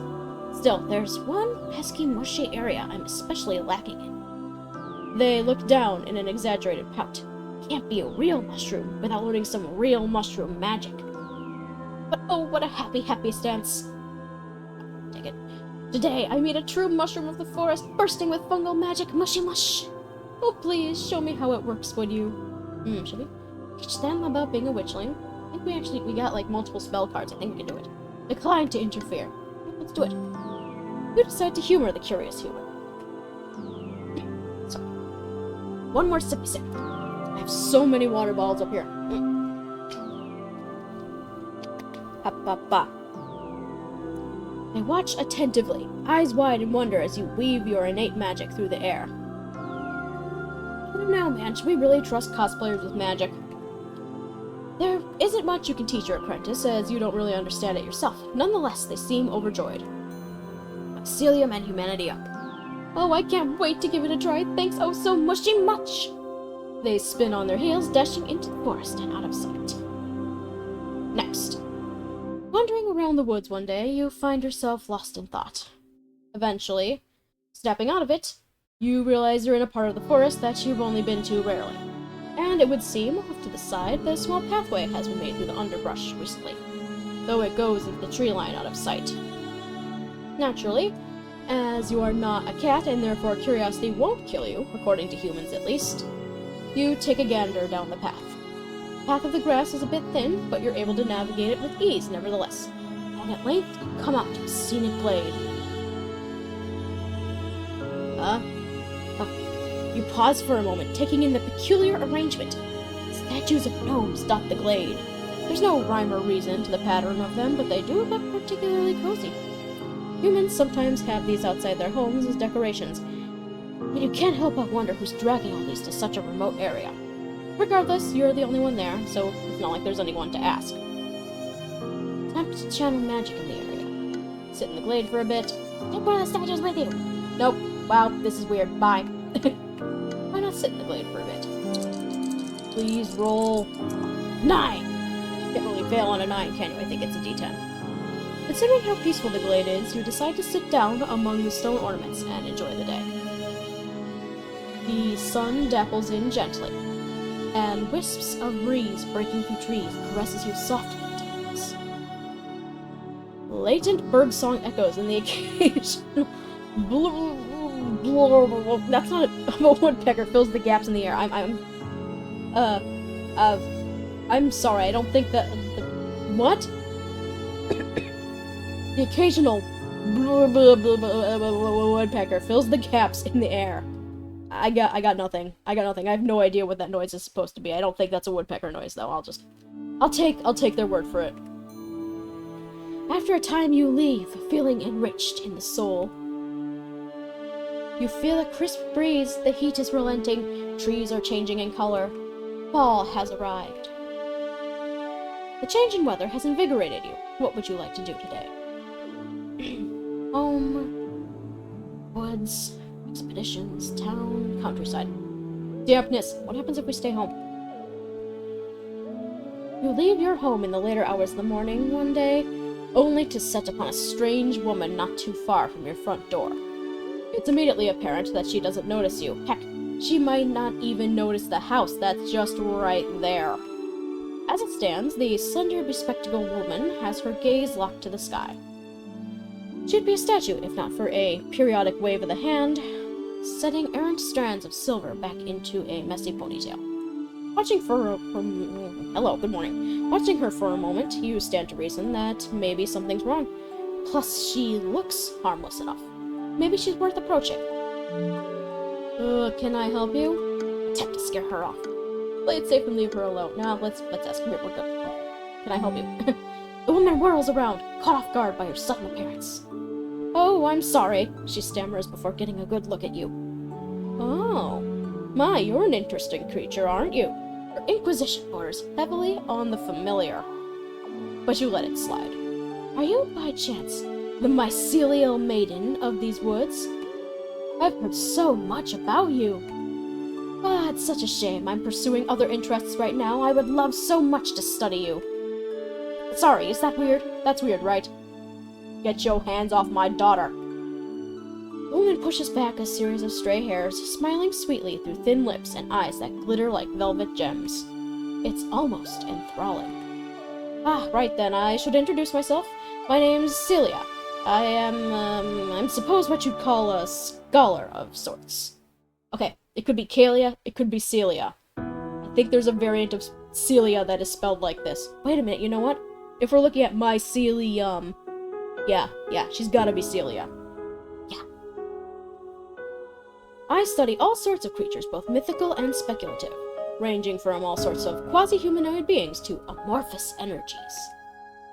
Still, there's one pesky mushy area I'm especially lacking in. They look down in an exaggerated pout. Can't be a real mushroom without learning some real mushroom magic. But oh, what a happy stance. Take it. Today, I meet a true mushroom of the forest, bursting with fungal magic, mushy mush. Oh, please, show me how it works, would you? Should we? Teach them about being a witchling. I think we got, like, multiple spell cards. I think we can do it. Decline to interfere. Let's do it. You decide to humor the curious human. One more sippy sip. I have so many water bottles up here. Ha. I watch attentively, eyes wide in wonder as you weave your innate magic through the air. I don't know, man. Should we really trust cosplayers with magic? There isn't much you can teach your apprentice, as you don't really understand it yourself. Nonetheless, they seem overjoyed. Mycelium and humanity up. Oh, I can't wait to give it a try. Thanks oh so mushy much. They spin on their heels, dashing into the forest and out of sight. Next. Wandering around the woods one day, you find yourself lost in thought. Eventually, stepping out of it, you realize you're in a part of the forest that you've only been to rarely. And it would seem, off to the side, that a small pathway has been made through the underbrush recently, though it goes into the tree line out of sight. Naturally, as you are not a cat and therefore curiosity won't kill you, according to humans at least, you take a gander down the path. The path of the grass is a bit thin, but you're able to navigate it with ease nevertheless, and at length come out to a scenic glade. You pause for a moment, taking in the peculiar arrangement. Statues of gnomes dot the glade. There's no rhyme or reason to the pattern of them, but they do look particularly cozy. Humans sometimes have these outside their homes as decorations, and you can't help but wonder who's dragging all these to such a remote area. Regardless, you're the only one there, so it's not like there's anyone to ask. Time to channel magic in the area. Sit in the glade for a bit. Take one of the statues with you. Nope. Wow, this is weird. Bye. Why not sit in the glade for a bit? Please roll 9! Can't really fail on a 9, can you? I think it's a D10. Considering how peaceful the glade is, you decide to sit down among the stone ornaments and enjoy the day. The sun dapples in gently, and wisps of breeze breaking through trees caresses you softly at times. Latent birdsong echoes in the occasional that's not a woodpecker fills the gaps in the air. I'm sorry, I don't think that what? The occasional woodpecker fills the gaps in the air. I got nothing. I have no idea what that noise is supposed to be. I don't think that's a woodpecker noise though. I'll take their word for it. After a time you leave, feeling enriched in the soul. You feel a crisp breeze, the heat is relenting, trees are changing in color. Fall has arrived. The change in weather has invigorated you. What would you like to do today? Home, woods, expeditions, town, countryside. Dampness. What happens if we stay home? You leave your home in the later hours of the morning one day, only to set upon a strange woman not too far from your front door. It's immediately apparent that she doesn't notice you. Heck, she might not even notice the house that's just right there. As it stands, the slender, bespectacled woman has her gaze locked to the sky. She'd be a statue if not for a periodic wave of the hand, setting errant strands of silver back into a messy ponytail. Watching hello, good morning. Watching her for a moment, you stand to reason that maybe something's wrong. Plus, she looks harmless enough. Maybe she's worth approaching. Can I help you? Attempt to scare her off. Play it safe and leave her alone. Now, let's ask her. We're good. Can I help you? The woman whirls around, caught off guard by your sudden appearance. Oh, I'm sorry, she stammers before getting a good look at you. Oh, my, you're an interesting creature, aren't you? Your inquisition borders heavily on the familiar. But you let it slide. Are you, by chance, the mycelial maiden of these woods? I've heard so much about you. Ah, it's such a shame. I'm pursuing other interests right now. I would love so much to study you. Sorry, is that weird? That's weird, right? Get your hands off my daughter. The woman pushes back a series of stray hairs, smiling sweetly through thin lips and eyes that glitter like velvet gems. It's almost enthralling. Ah, right then, I should introduce myself. My name's Celia. I am, I'm suppose what you'd call a scholar of sorts. Okay, it could be Kalia, it could be Celia. I think there's a variant of Celia that is spelled like this. Wait a minute, you know what? If we're looking at mycelium, yeah, she's gotta be Celia. Yeah. I study all sorts of creatures, both mythical and speculative, ranging from all sorts of quasi-humanoid beings to amorphous energies.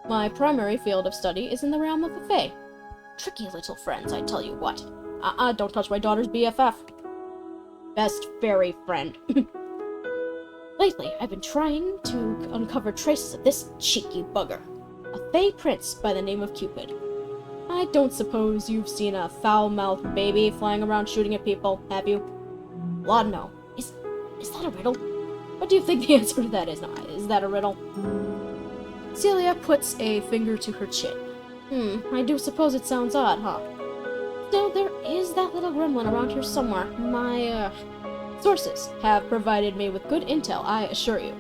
My primary field of study is in the realm of the Fae. Tricky little friends, I tell you what. Don't touch my daughter's BFF. Best fairy friend. Lately, I've been trying to uncover traces of this cheeky bugger. A Fae prince by the name of Cupid. I don't suppose you've seen a foul-mouthed baby flying around shooting at people, have you? Lord, no. Is that a riddle? What do you think the answer to that is? No, is that a riddle? Celia puts a finger to her chin. I do suppose it sounds odd, huh? Still, there is that little gremlin around here somewhere. My, sources have provided me with good intel, I assure you.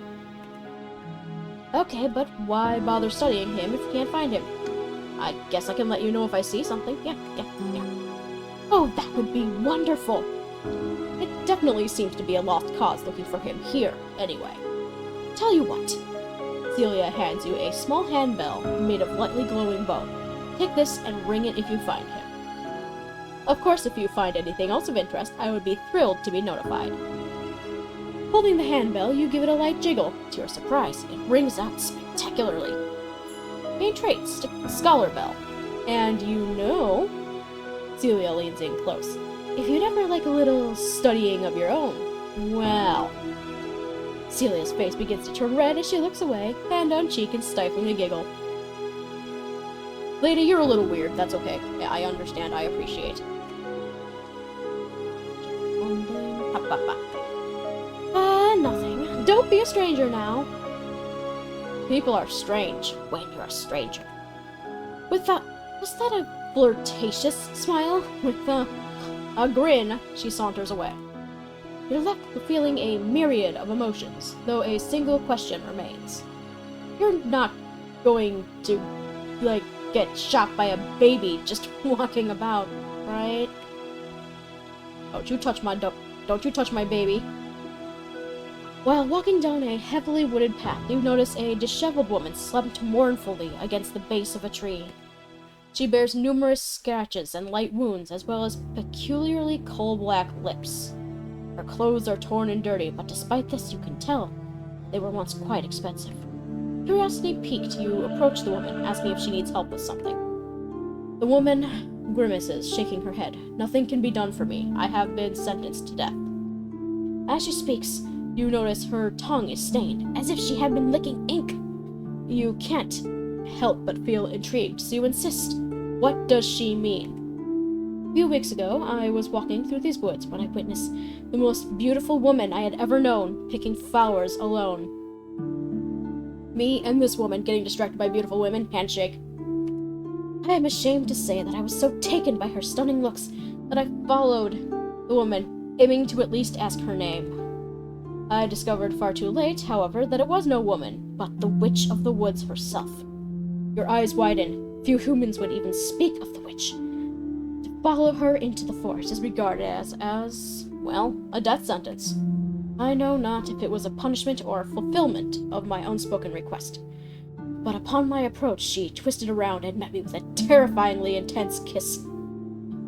Okay, but why bother studying him if you can't find him? I guess I can let you know if I see something. Yeah. Oh, that would be wonderful! It definitely seems to be a lost cause looking for him here, anyway. Tell you what. Celia hands you a small handbell made of lightly glowing bone. Take this and ring it if you find him. Of course, if you find anything else of interest, I would be thrilled to be notified. Holding the handbell, you give it a light jiggle. To your surprise, it rings out spectacularly. Main traits, Scholar Bell. And you know... Celia leans in close. If you'd ever like a little studying of your own, well... Celia's face begins to turn red as she looks away, hand on cheek and stifling a giggle. Lady, you're a little weird. That's okay. Yeah, I understand. I appreciate. Nothing. Don't be a stranger now. People are strange when you're a stranger. Was that a flirtatious smile? With a grin, she saunters away. You're left feeling a myriad of emotions, though a single question remains. You're not going to, get shot by a baby just walking about, right? Don't you touch my baby. While walking down a heavily wooded path, you notice a disheveled woman slumped mournfully against the base of a tree. She bears numerous scratches and light wounds, as well as peculiarly coal-black lips. Her clothes are torn and dirty, but despite this, you can tell they were once quite expensive. Curiosity piqued, you approach the woman, asking if she needs help with something. The woman grimaces, shaking her head. Nothing can be done for me. I have been sentenced to death. As she speaks, you notice her tongue is stained, as if she had been licking ink. You can't help but feel intrigued, so you insist. What does she mean? A few weeks ago, I was walking through these woods when I witnessed the most beautiful woman I had ever known picking flowers alone. Me and this woman getting distracted by beautiful women, handshake. I am ashamed to say that I was so taken by her stunning looks that I followed the woman, aiming to at least ask her name. I discovered far too late, however, that it was no woman, but the Witch of the Woods herself. Your eyes widen. Few humans would even speak of the witch. To follow her into the forest is regarded as, a death sentence. I know not if it was a punishment or a fulfillment of my unspoken request. But upon my approach, she twisted around and met me with a terrifyingly intense kiss.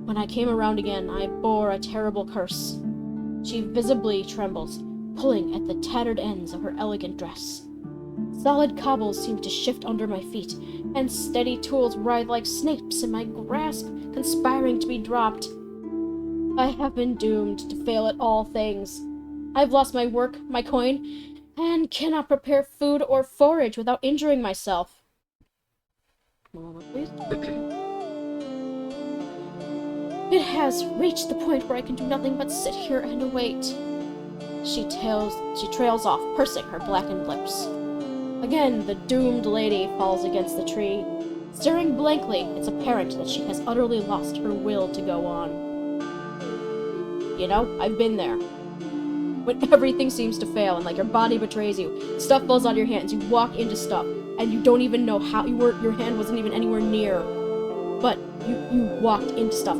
When I came around again, I bore a terrible curse. She visibly trembles, pulling at the tattered ends of her elegant dress. Solid cobbles seem to shift under my feet, and steady tools writhe like snakes in my grasp, conspiring to be dropped. I have been doomed to fail at all things. I've lost my work, my coin, and cannot prepare food or forage without injuring myself. One moment, please. It has reached the point where I can do nothing but sit here and await. She trails off, pursing her blackened lips. Again, the doomed lady falls against the tree. Staring blankly, it's apparent that she has utterly lost her will to go on. You know, I've been there. When everything seems to fail and your body betrays you, stuff falls out of your hands, you walk into stuff, and you don't even know how your hand wasn't even anywhere near. But you walked into stuff.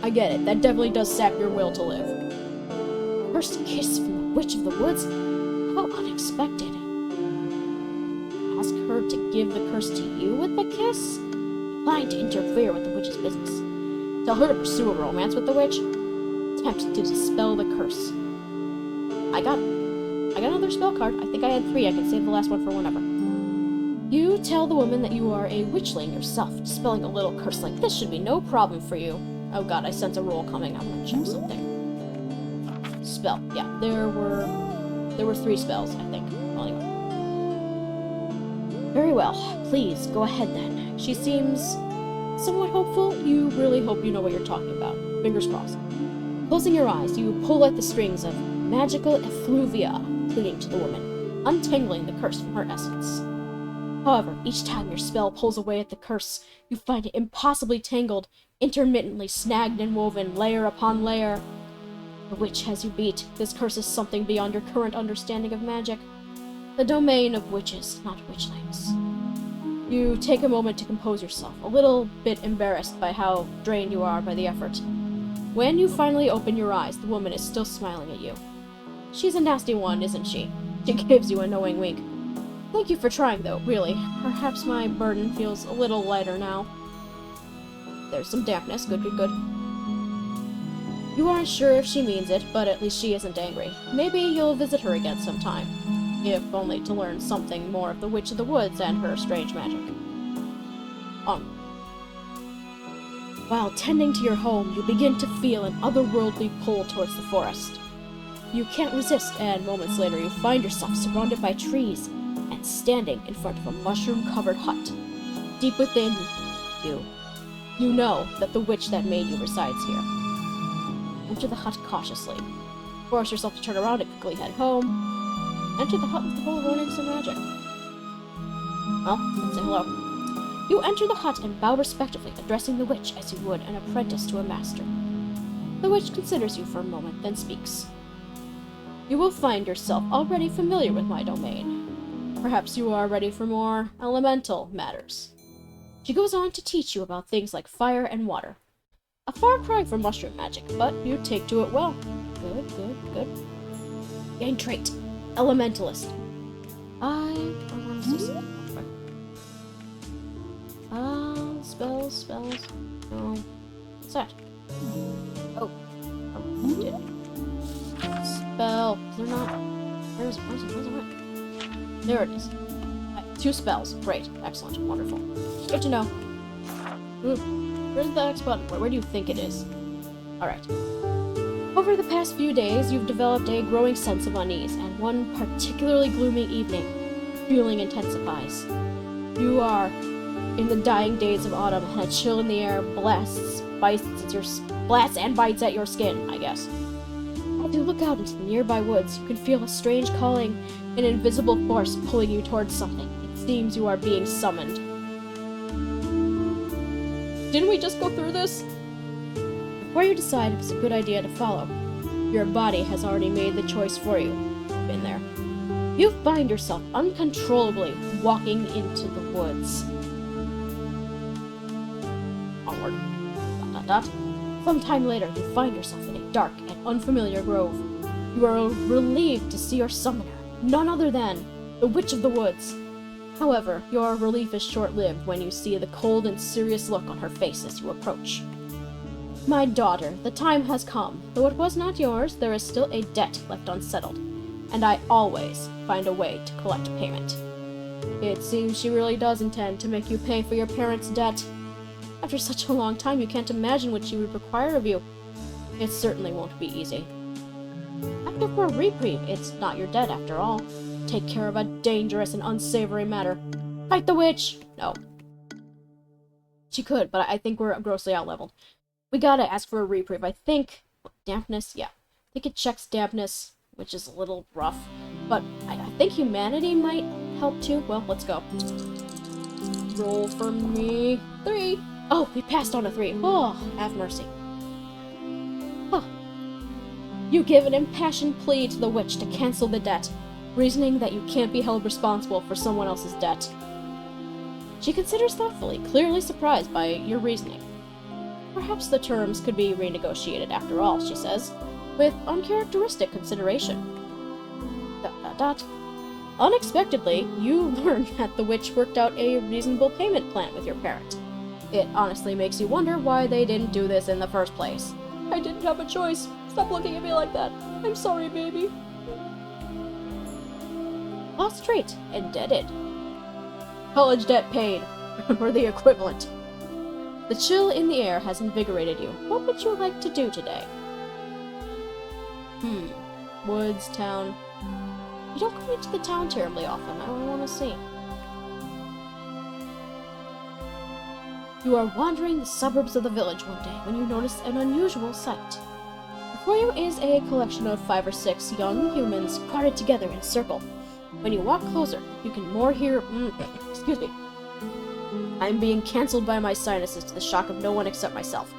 I get it, that definitely does sap your will to live. First kiss from the Witch of the Woods? How unexpected. Ask her to give the curse to you with the kiss? Decline to interfere with the witch's business. Tell her to pursue a romance with the witch? attempt to dispel the curse. I got another spell card. I think I had 3. I can save the last one for whenever. You tell the woman that you are a witchling yourself. Dispelling a little curse like this should be no problem for you. Oh god, I sense a roll coming. I'm gonna check something. Spell. Yeah, there were 3 spells, I think. Well, anyway. Very well. Please, go ahead then. She seems somewhat hopeful. You really hope you know what you're talking about. Fingers crossed. Closing your eyes, you pull at the strings of magical effluvia clinging to the woman, untangling the curse from her essence. However, each time your spell pulls away at the curse, you find it impossibly tangled, intermittently snagged and woven, layer upon layer. The witch has you beat. This curse is something beyond your current understanding of magic. The domain of witches, not witchlings. You take a moment to compose yourself, a little bit embarrassed by how drained you are by the effort. When you finally open your eyes, the woman is still smiling at you. She's a nasty one, isn't she? She gives you a knowing wink. Thank you for trying, though, really. Perhaps my burden feels a little lighter now. There's some dampness. Good, good, good. You aren't sure if she means it, but at least she isn't angry. Maybe you'll visit her again sometime, if only to learn something more of the Witch of the Woods and her strange magic. While tending to your home, you begin to feel an otherworldly pull towards the forest. You can't resist, and moments later you find yourself surrounded by trees and standing in front of a mushroom-covered hut. Deep within you know that the witch that made you resides here. Enter the hut cautiously. Force yourself to turn around and quickly head home. Enter the hut with the goal of learning some magic. Well, let's say hello. You enter the hut and bow respectfully, addressing the witch as you would an apprentice to a master. The witch considers you for a moment, then speaks. You will find yourself already familiar with my domain. Perhaps you are ready for more elemental matters. She goes on to teach you about things like fire and water. A far cry from mushroom magic, but you take to it well. Good, good, good. Gain trait. Elementalist. I want to say something. Spells. No. What's that? Oh, did it. Spell. Is there not? Where's it? There it is. Right, 2 spells. Great. Excellent. Wonderful. Good to know. Where's the X button? Where do you think it is? Alright. Over the past few days, you've developed a growing sense of unease, and one particularly gloomy evening, feeling intensifies. You are in the dying days of autumn, and a chill in the air blasts and bites at your skin, I guess. As you look out into the nearby woods, you can feel a strange calling, an invisible force pulling you towards something. It seems you are being summoned. Didn't we just go through this? Before you decide if it's a good idea to follow, your body has already made the choice for you. Been there. You find yourself uncontrollably walking into the woods. Onward. ... Sometime later, you find yourself in a dark and unfamiliar grove. You are relieved to see your summoner, none other than the Witch of the Woods. However, your relief is short-lived when you see the cold and serious look on her face as you approach. My daughter, the time has come. Though it was not yours, there is still a debt left unsettled, and I always find a way to collect payment. It seems she really does intend to make you pay for your parents' debt. After such a long time, you can't imagine what she would require of you. It certainly won't be easy. After for a reprieve, it's not your debt after all. Take care of a dangerous and unsavory matter. Fight the witch! No. She could, but I think we're grossly outleveled. We gotta ask for a reprieve. I think... Dampness? Yeah. I think it checks dampness, which is a little rough. But I think humanity might help too. Well, let's go. Roll for me. 3! Oh, we passed on a 3. Oh, have mercy. Huh. You give an impassioned plea to the witch to cancel the debt, reasoning that you can't be held responsible for someone else's debt. She considers thoughtfully, clearly surprised by your reasoning. Perhaps the terms could be renegotiated after all, she says, with uncharacteristic consideration. ... Unexpectedly, you learn that the witch worked out a reasonable payment plan with your parent. It honestly makes you wonder why they didn't do this in the first place. I didn't have a choice. Stop looking at me like that. I'm sorry, baby. Lost trait. Indebted. College debt paid. Or the equivalent. The chill in the air has invigorated you. What would you like to do today? Woods, town. You don't go into the town terribly often. I don't want to see. You are wandering the suburbs of the village one day when you notice an unusual sight. Before you is a collection of 5 or 6 young humans crowded together in a circle. When you walk closer, you can more hear... excuse me. I'm being cancelled by my sinuses to the shock of no one except myself.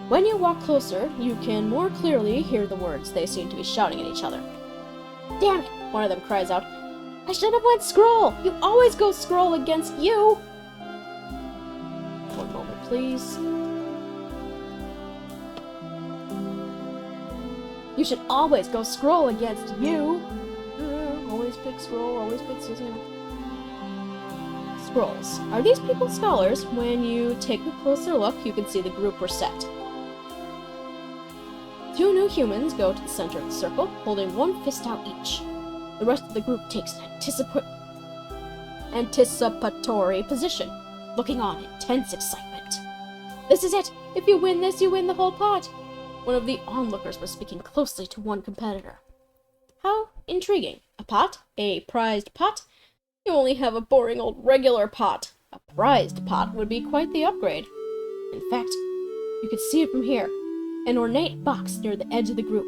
When you walk closer, you can more clearly hear the words they seem to be shouting at each other. Damn it! One of them cries out. I should have went scroll! You always go scroll against you! One moment, please. You should always go scroll against you! Always pick scroll, always pick Susan. Scrolls. Are these people scholars? When you take a closer look, you can see the group were set. 2 new humans go to the center of the circle, holding 1 fist out each. The rest of the group takes an anticipatory position, looking on in tense excitement. This is it! If you win this, you win the whole pot! One of the onlookers was speaking closely to one competitor. How intriguing. A pot? A prized pot? You only have a boring old regular pot. A prized pot would be quite the upgrade. In fact, you could see it from here. An ornate box near the edge of the group.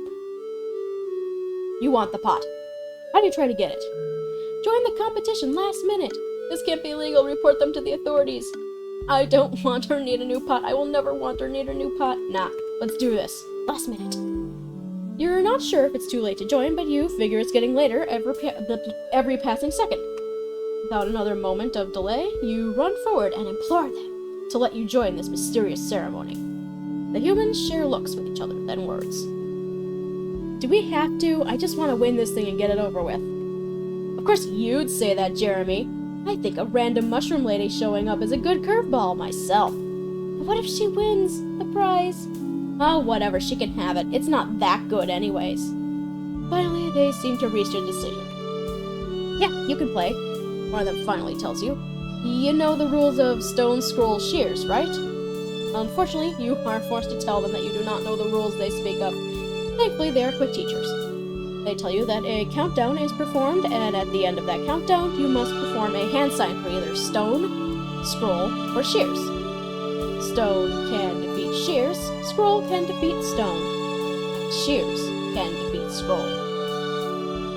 You want the pot. How do you try to get it? Join the competition last minute. This can't be legal. Report them to the authorities. I don't want or need a new pot. I will never want or need a new pot. Nah, let's do this. Last minute. You're not sure if it's too late to join, but you figure it's getting later every passing second. Without another moment of delay, you run forward and implore them to let you join this mysterious ceremony. The humans share looks with each other, then words. Do we have to? I just want to win this thing and get it over with. Of course you'd say that, Jeremy. I think a random mushroom lady showing up is a good curveball myself. But what if she wins the prize? Oh, whatever, she can have it. It's not that good anyways. Finally, they seem to reach a decision. Yeah, you can play. One of them finally tells you. You know the rules of stone, scroll, shears, right? Unfortunately, you are forced to tell them that you do not know the rules they speak of. Thankfully, they are quick teachers. They tell you that a countdown is performed, and at the end of that countdown, you must perform a hand sign for either stone, scroll, or shears. Stone can defeat shears, scroll can defeat stone, and shears can defeat scroll.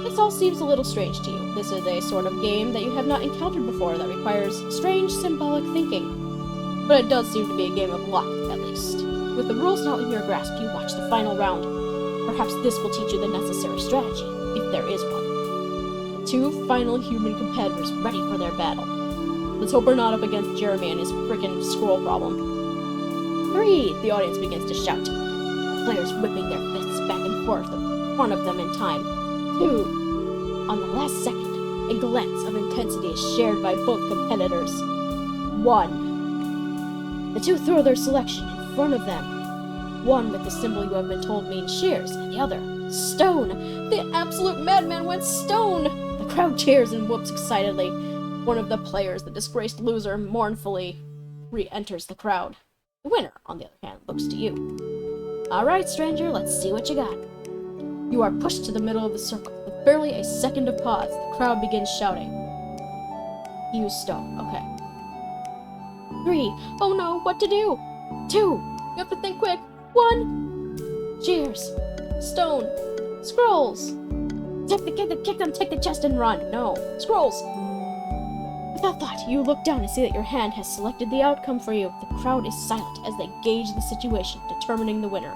This all seems a little strange to you. This is a sort of game that you have not encountered before that requires strange symbolic thinking. But it does seem to be a game of luck, at least. With the rules not in your grasp, you watch the final round. Perhaps this will teach you the necessary strategy, if there is one. The 2 final human competitors ready for their battle. Let's hope we're not up against Jeremy and his frickin' scroll problem. 3! The audience begins to shout. The players whipping their fists back and forth in front of them in time. 2! On the last second, a glance of intensity is shared by both competitors. 1! The 2 throw their selection in front of them. One with the symbol you have been told means shears, and the other, stone. The absolute madman went stone! The crowd cheers and whoops excitedly. One of the players, the disgraced loser, mournfully re-enters the crowd. The winner, on the other hand, looks to you. Alright, stranger, let's see what you got. You are pushed to the middle of the circle. With barely a second of pause, the crowd begins shouting. Use stone, okay. 3. Oh no, what to do? 2. You have to think quick. 1. Cheers. Stone. Scrolls. Kick them, take the chest and run. No. Scrolls. Without thought, you look down and see that your hand has selected the outcome for you. The crowd is silent as they gauge the situation, determining the winner.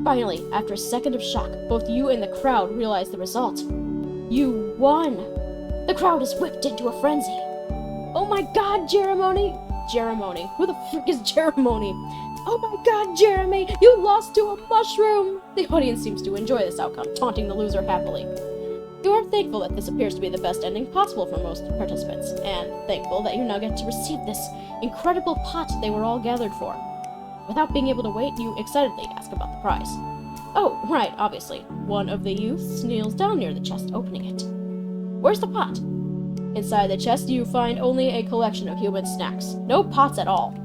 Finally, after a second of shock, both you and the crowd realize the result. You won. The crowd is whipped into a frenzy. Oh my god, Jeremy! Who the frick is Jeremy? Oh my god, Jeremy! You lost to a mushroom! The audience seems to enjoy this outcome, taunting the loser happily. You are thankful that this appears to be the best ending possible for most participants, and thankful that you now get to receive this incredible pot they were all gathered for. Without being able to wait, you excitedly ask about the prize. Oh, right, obviously. One of the youths kneels down near the chest, opening it. Where's the pot? Inside the chest, you find only a collection of human snacks. No pots at all.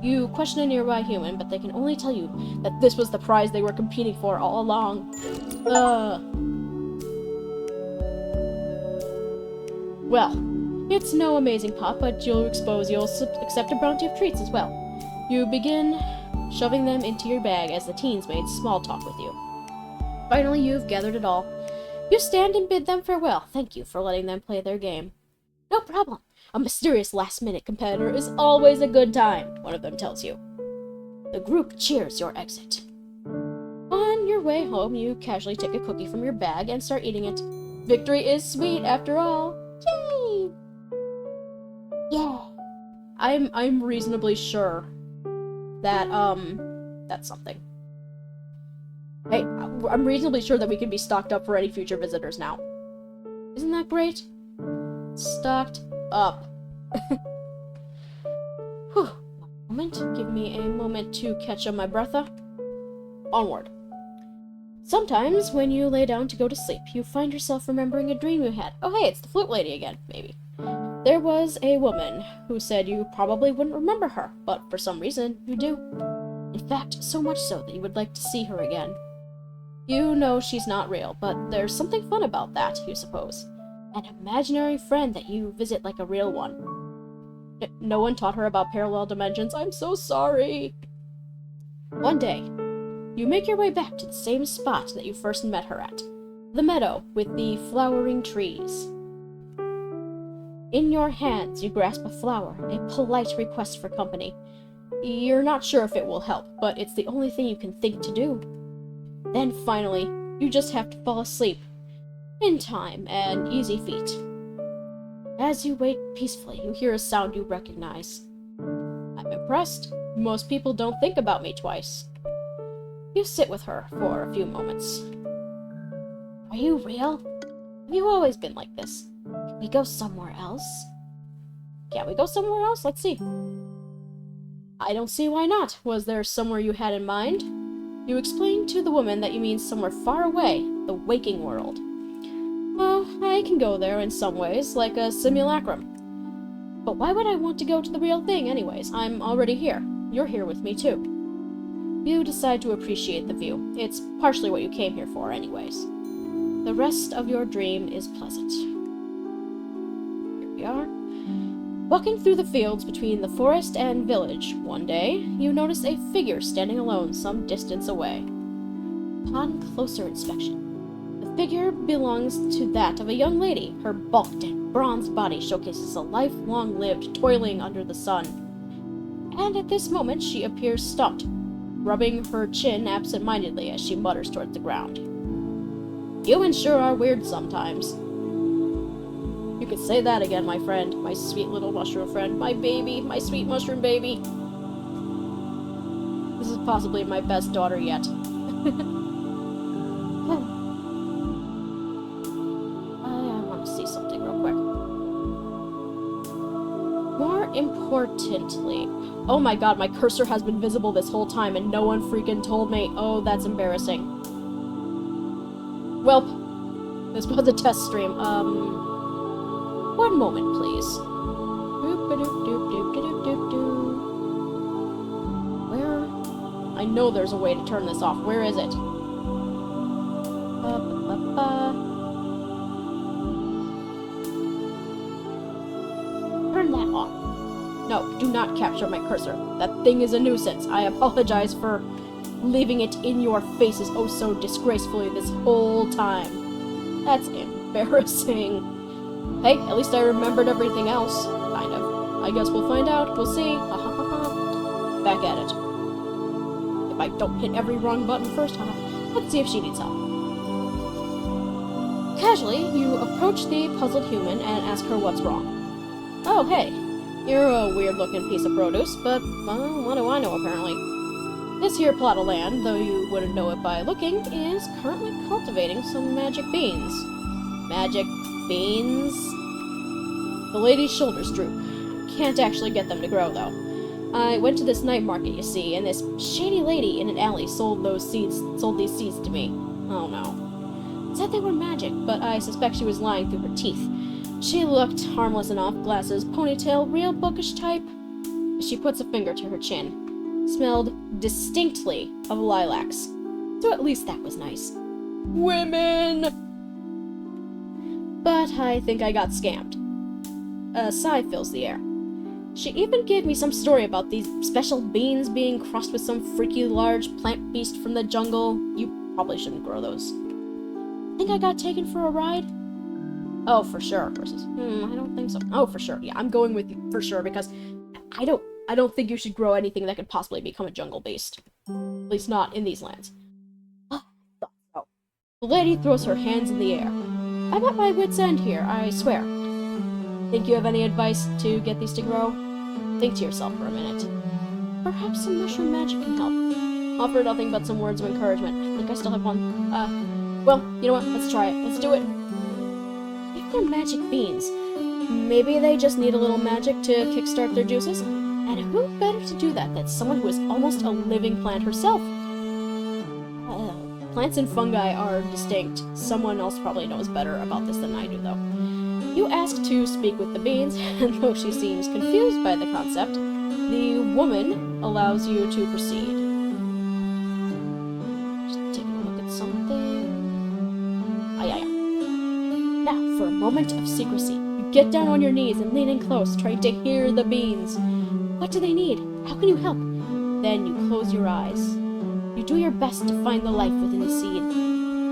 You question a nearby human, but they can only tell you that this was the prize they were competing for all along. Well, it's no amazing pot, but you'll accept a bounty of treats as well. You begin shoving them into your bag as the teens made small talk with you. Finally, you've gathered it all. You stand and bid them farewell. Thank you for letting them play their game. No problem. A mysterious last-minute competitor is always a good time, one of them tells you. The group cheers your exit. On your way home, you casually take a cookie from your bag and start eating it. Victory is sweet after all. Yay! Yeah. I'm reasonably sure that, that's something. Hey, I'm reasonably sure that we can be stocked up for any future visitors now. Isn't that great? Stocked up. Whew. Give me a moment to catch up my breath. Onward. Sometimes, when you lay down to go to sleep, you find yourself remembering a dream you had. Oh hey, it's the flute lady again, maybe. There was a woman who said you probably wouldn't remember her, but for some reason, you do. In fact, so much so that you would like to see her again. You know she's not real, but there's something fun about that, you suppose. An imaginary friend that you visit like a real one. No one taught her about parallel dimensions. I'm so sorry. One day, you make your way back to the same spot that you first met her at. The meadow with the flowering trees. In your hands, you grasp a flower, a polite request for company. You're not sure if it will help, but it's the only thing you can think to do. Then finally, you just have to fall asleep. In time, an easy feat. As you wait peacefully, you hear a sound you recognize. I'm impressed. Most people don't think about me twice. You sit with her for a few moments. Are you real? Have you always been like this? Can we go somewhere else? Can't we go somewhere else? Let's see. I don't see why not. Was there somewhere you had in mind? You explain to the woman that you mean somewhere far away, the waking world. Well, I can go there in some ways, like a simulacrum. But why would I want to go to the real thing anyways? I'm already here. You're here with me too. You decide to appreciate the view. It's partially what you came here for anyways. The rest of your dream is pleasant. Here we are. Walking through the fields between the forest and village, one day, you notice a figure standing alone some distance away. Upon closer inspection, the figure belongs to that of a young lady. Her bulked and bronzed body showcases a life long lived, toiling under the sun. And at this moment, she appears stumped, rubbing her chin absent-mindedly as she mutters towards the ground. Humans sure are weird sometimes. You could say that again, my friend. My sweet little mushroom friend. My baby. My sweet mushroom baby. This is possibly my best daughter yet. I want to see something real quick. More importantly... Oh my god, my cursor has been visible this whole time and no one freaking told me. Oh, that's embarrassing. Welp. This was a test stream. One moment, please. Where? I know there's a way to turn this off. Where is it? Turn that off. No, do not capture my cursor. That thing is a nuisance. I apologize for leaving it in your faces oh so disgracefully this whole time. That's embarrassing. Hey, at least I remembered everything else. Kind of. I guess we'll find out. We'll see. Ha ha ha ha. Back at it. If I don't hit every wrong button first, let's see if she needs help. Casually, you approach the puzzled human and ask her what's wrong. Oh, hey. You're a weird-looking piece of produce, but, well, what do I know, apparently? This here plot of land, though you wouldn't know it by looking, is currently cultivating some magic beans. Magic beans? The lady's shoulders droop. Can't actually get them to grow, though. I went to this night market, you see, and this shady lady in an alley sold these seeds to me. Oh no. Said they were magic, but I suspect she was lying through her teeth. She looked harmless enough, glasses, ponytail, real bookish type. She puts a finger to her chin. Smelled distinctly of lilacs. So at least that was nice. Women! But I think I got scammed. A sigh fills the air. She even gave me some story about these special beans being crossed with some freaky large plant beast from the jungle. You probably shouldn't grow those. Think I got taken for a ride? Oh, for sure. Versus, I don't think so. Oh, for sure. Yeah, I'm going with you for sure because I don't think you should grow anything that could possibly become a jungle beast. At least not in these lands. Oh. The lady throws her hands in the air. I'm at my wit's end here, I swear. Think you have any advice to get these to grow? Think to yourself for a minute. Perhaps some mushroom magic can help. Offer nothing but some words of encouragement. I think I still have one. Well, you know what? Let's try it. Let's do it. If they're magic beans, maybe they just need a little magic to kickstart their juices? And who better to do that than someone who is almost a living plant herself? Plants and fungi are distinct. Someone else probably knows better about this than I do, though. You ask to speak with the beans, and though she seems confused by the concept, the woman allows you to proceed. Just taking a look at something. Now, for a moment of secrecy, you get down on your knees and lean in close, trying to hear the beans. What do they need? How can you help? Then you close your eyes. You do your best to find the life within the seed.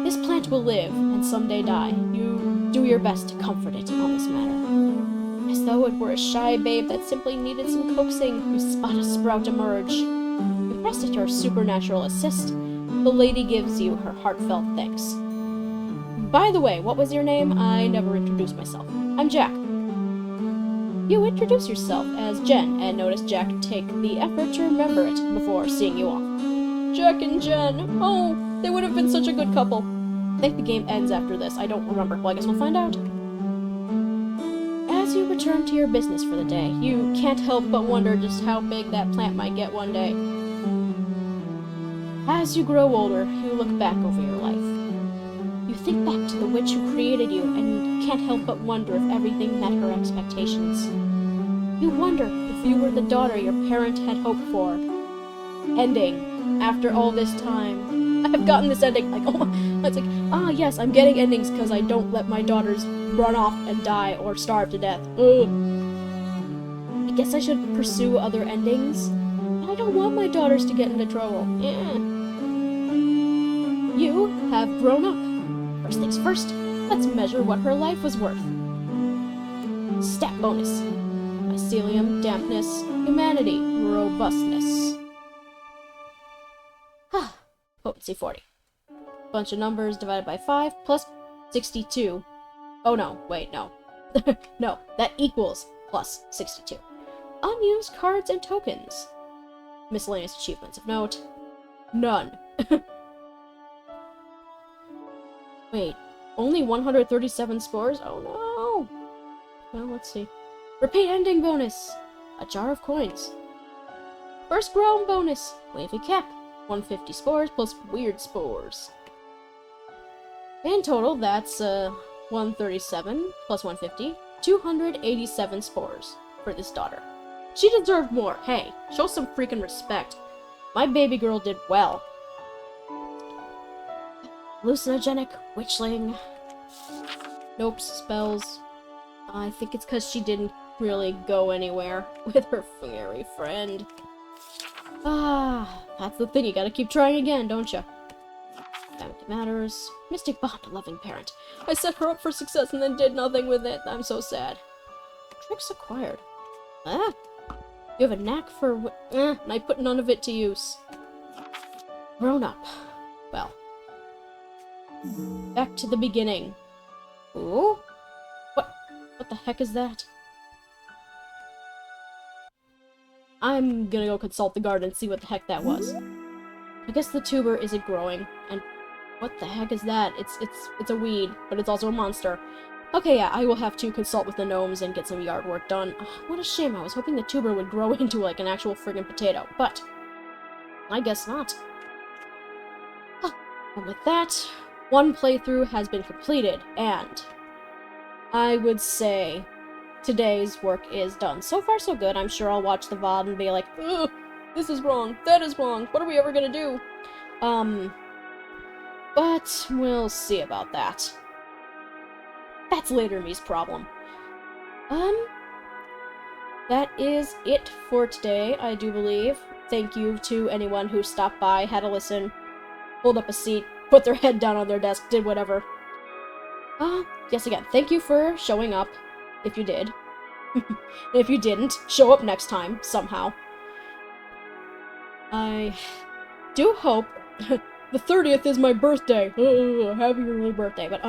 This plant will live, and someday die. You do your best to comfort it on this matter. As though it were a shy babe that simply needed some coaxing, you spot a sprout emerge. Impressed at your supernatural assist, the lady gives you her heartfelt thanks. By the way, what was your name? I never introduced myself. I'm Jack. You introduce yourself as Jen, and notice Jack take the effort to remember it before seeing you off. Jack and Jen. Oh, they would have been such a good couple. I think the game ends after this. I don't remember. Well, I guess we'll find out. As you return to your business for the day, you can't help but wonder just how big that plant might get one day. As you grow older, you look back over your life. You think back to the witch who created you, and can't help but wonder if everything met her expectations. You wonder if you were the daughter your parent had hoped for. Ending. After all this time. I've gotten this ending, like, oh, it's like, yes, I'm getting endings because I don't let my daughters run off and die or starve to death. Ugh. I guess I should pursue other endings. But I don't want my daughters to get into trouble. Yeah. You have grown up. First things first, let's measure what her life was worth. Stat bonus. Mycelium, dampness, humanity, robustness. Potency 40. Bunch of numbers divided by 5 plus 62. Oh no, wait, no. No, that equals plus 62. Unused cards and tokens. Miscellaneous achievements of note. None. Wait, only 137 spores? Oh no! Well, let's see. Repeat ending bonus! A jar of coins. First grown bonus! Wavy cap. 150 spores plus weird spores. In total, that's 137 plus 150, 287 spores for this daughter. She deserved more. Hey, show some freaking respect. My baby girl did well. Hallucinogenic witchling. Nope, spells. I think it's because she didn't really go anywhere with her fairy friend. That's the thing, you gotta keep trying again, don't ya? Family matters. Mystic bond, a loving parent. I set her up for success and then did nothing with it. I'm so sad. Tricks acquired. You have a knack for and I put none of it to use. Grown up. Well. Back to the beginning. Ooh? What the heck is that? I'm gonna go consult the garden and see what the heck that was. I guess the tuber isn't growing, and what the heck is that? It's a weed, but it's also a monster. Okay, yeah, I will have to consult with the gnomes and get some yard work done. Ugh, what a shame, I was hoping the tuber would grow into, like, an actual friggin' potato, but I guess not. And with that, one playthrough has been completed, and I would say today's work is done. So far, so good. I'm sure I'll watch the VOD and be like, ugh, this is wrong, that is wrong, what are we ever gonna do? But we'll see about that. That's later me's problem. That is it for today, I do believe. Thank you to anyone who stopped by, had a listen, pulled up a seat, put their head down on their desk, did whatever. Yes, again, thank you for showing up, if you did. And if you didn't, show up next time, somehow. I do hope... the 30th is my birthday! Happy early birthday, but,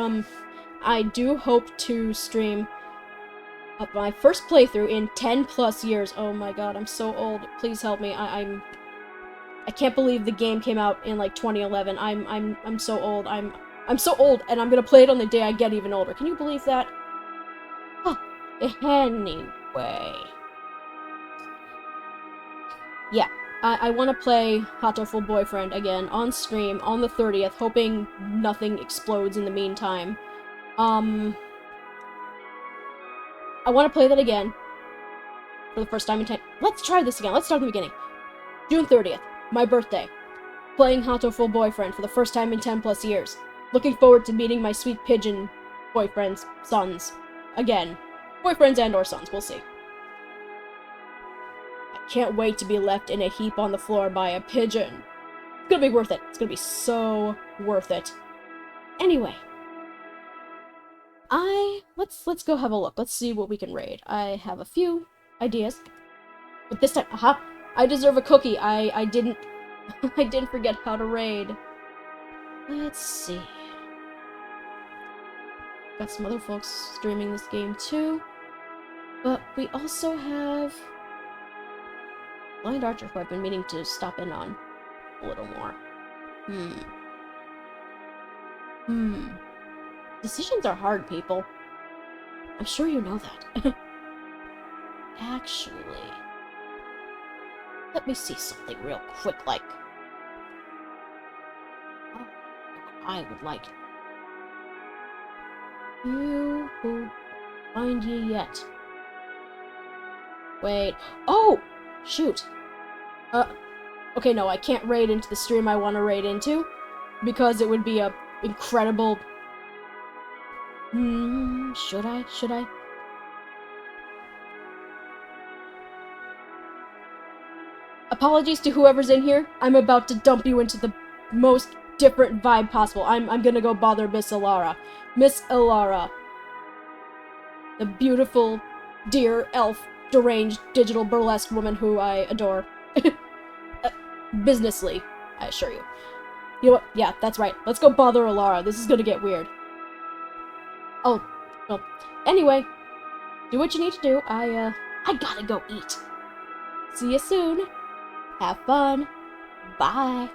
I do hope to stream my first playthrough in 10 plus years. Oh my god, I'm so old. Please help me. I can't believe the game came out in like 2011. I'm so old. I'm so old, and I'm gonna play it on the day I get even older. Can you believe that? Huh. Anyway. Yeah, I want to play Hatoful Boyfriend again on stream on the 30th, hoping nothing explodes in the meantime. I want to play that again for the first time in 10... Let's try this again. Let's start at the beginning. June 30th, my birthday. Playing Hatoful Boyfriend for the first time in 10 plus years. Looking forward to meeting my sweet pigeon boyfriend's sons. Again. Boyfriends and or sons, we'll see. I can't wait to be left in a heap on the floor by a pigeon. It's gonna be worth it. It's gonna be so worth it. Anyway. Let's go have a look. Let's see what we can raid. I have a few ideas. But this time, I deserve a cookie. I didn't I didn't forget how to raid. Let's see. Got some other folks streaming this game too. But we also have Blind Archer, who I've been meaning to stop in on a little more. Decisions are hard, people. I'm sure you know that. Actually, let me see something real quick, like... Oh, I would like... You who find ye yet. Wait. Oh! Shoot. Okay, no, I can't raid into the stream I want to raid into, because it would be a incredible... should I? Should I? Apologies to whoever's in here. I'm about to dump you into the most different vibe possible. I'm gonna go bother Miss Ilara. Miss Ilara. The beautiful, dear, elf, deranged, digital burlesque woman who I adore. Businessly, I assure you. You know what? Yeah, that's right. Let's go bother Ilara. This is gonna get weird. Oh, well, anyway, do what you need to do. I gotta go eat. See you soon. Have fun. Bye.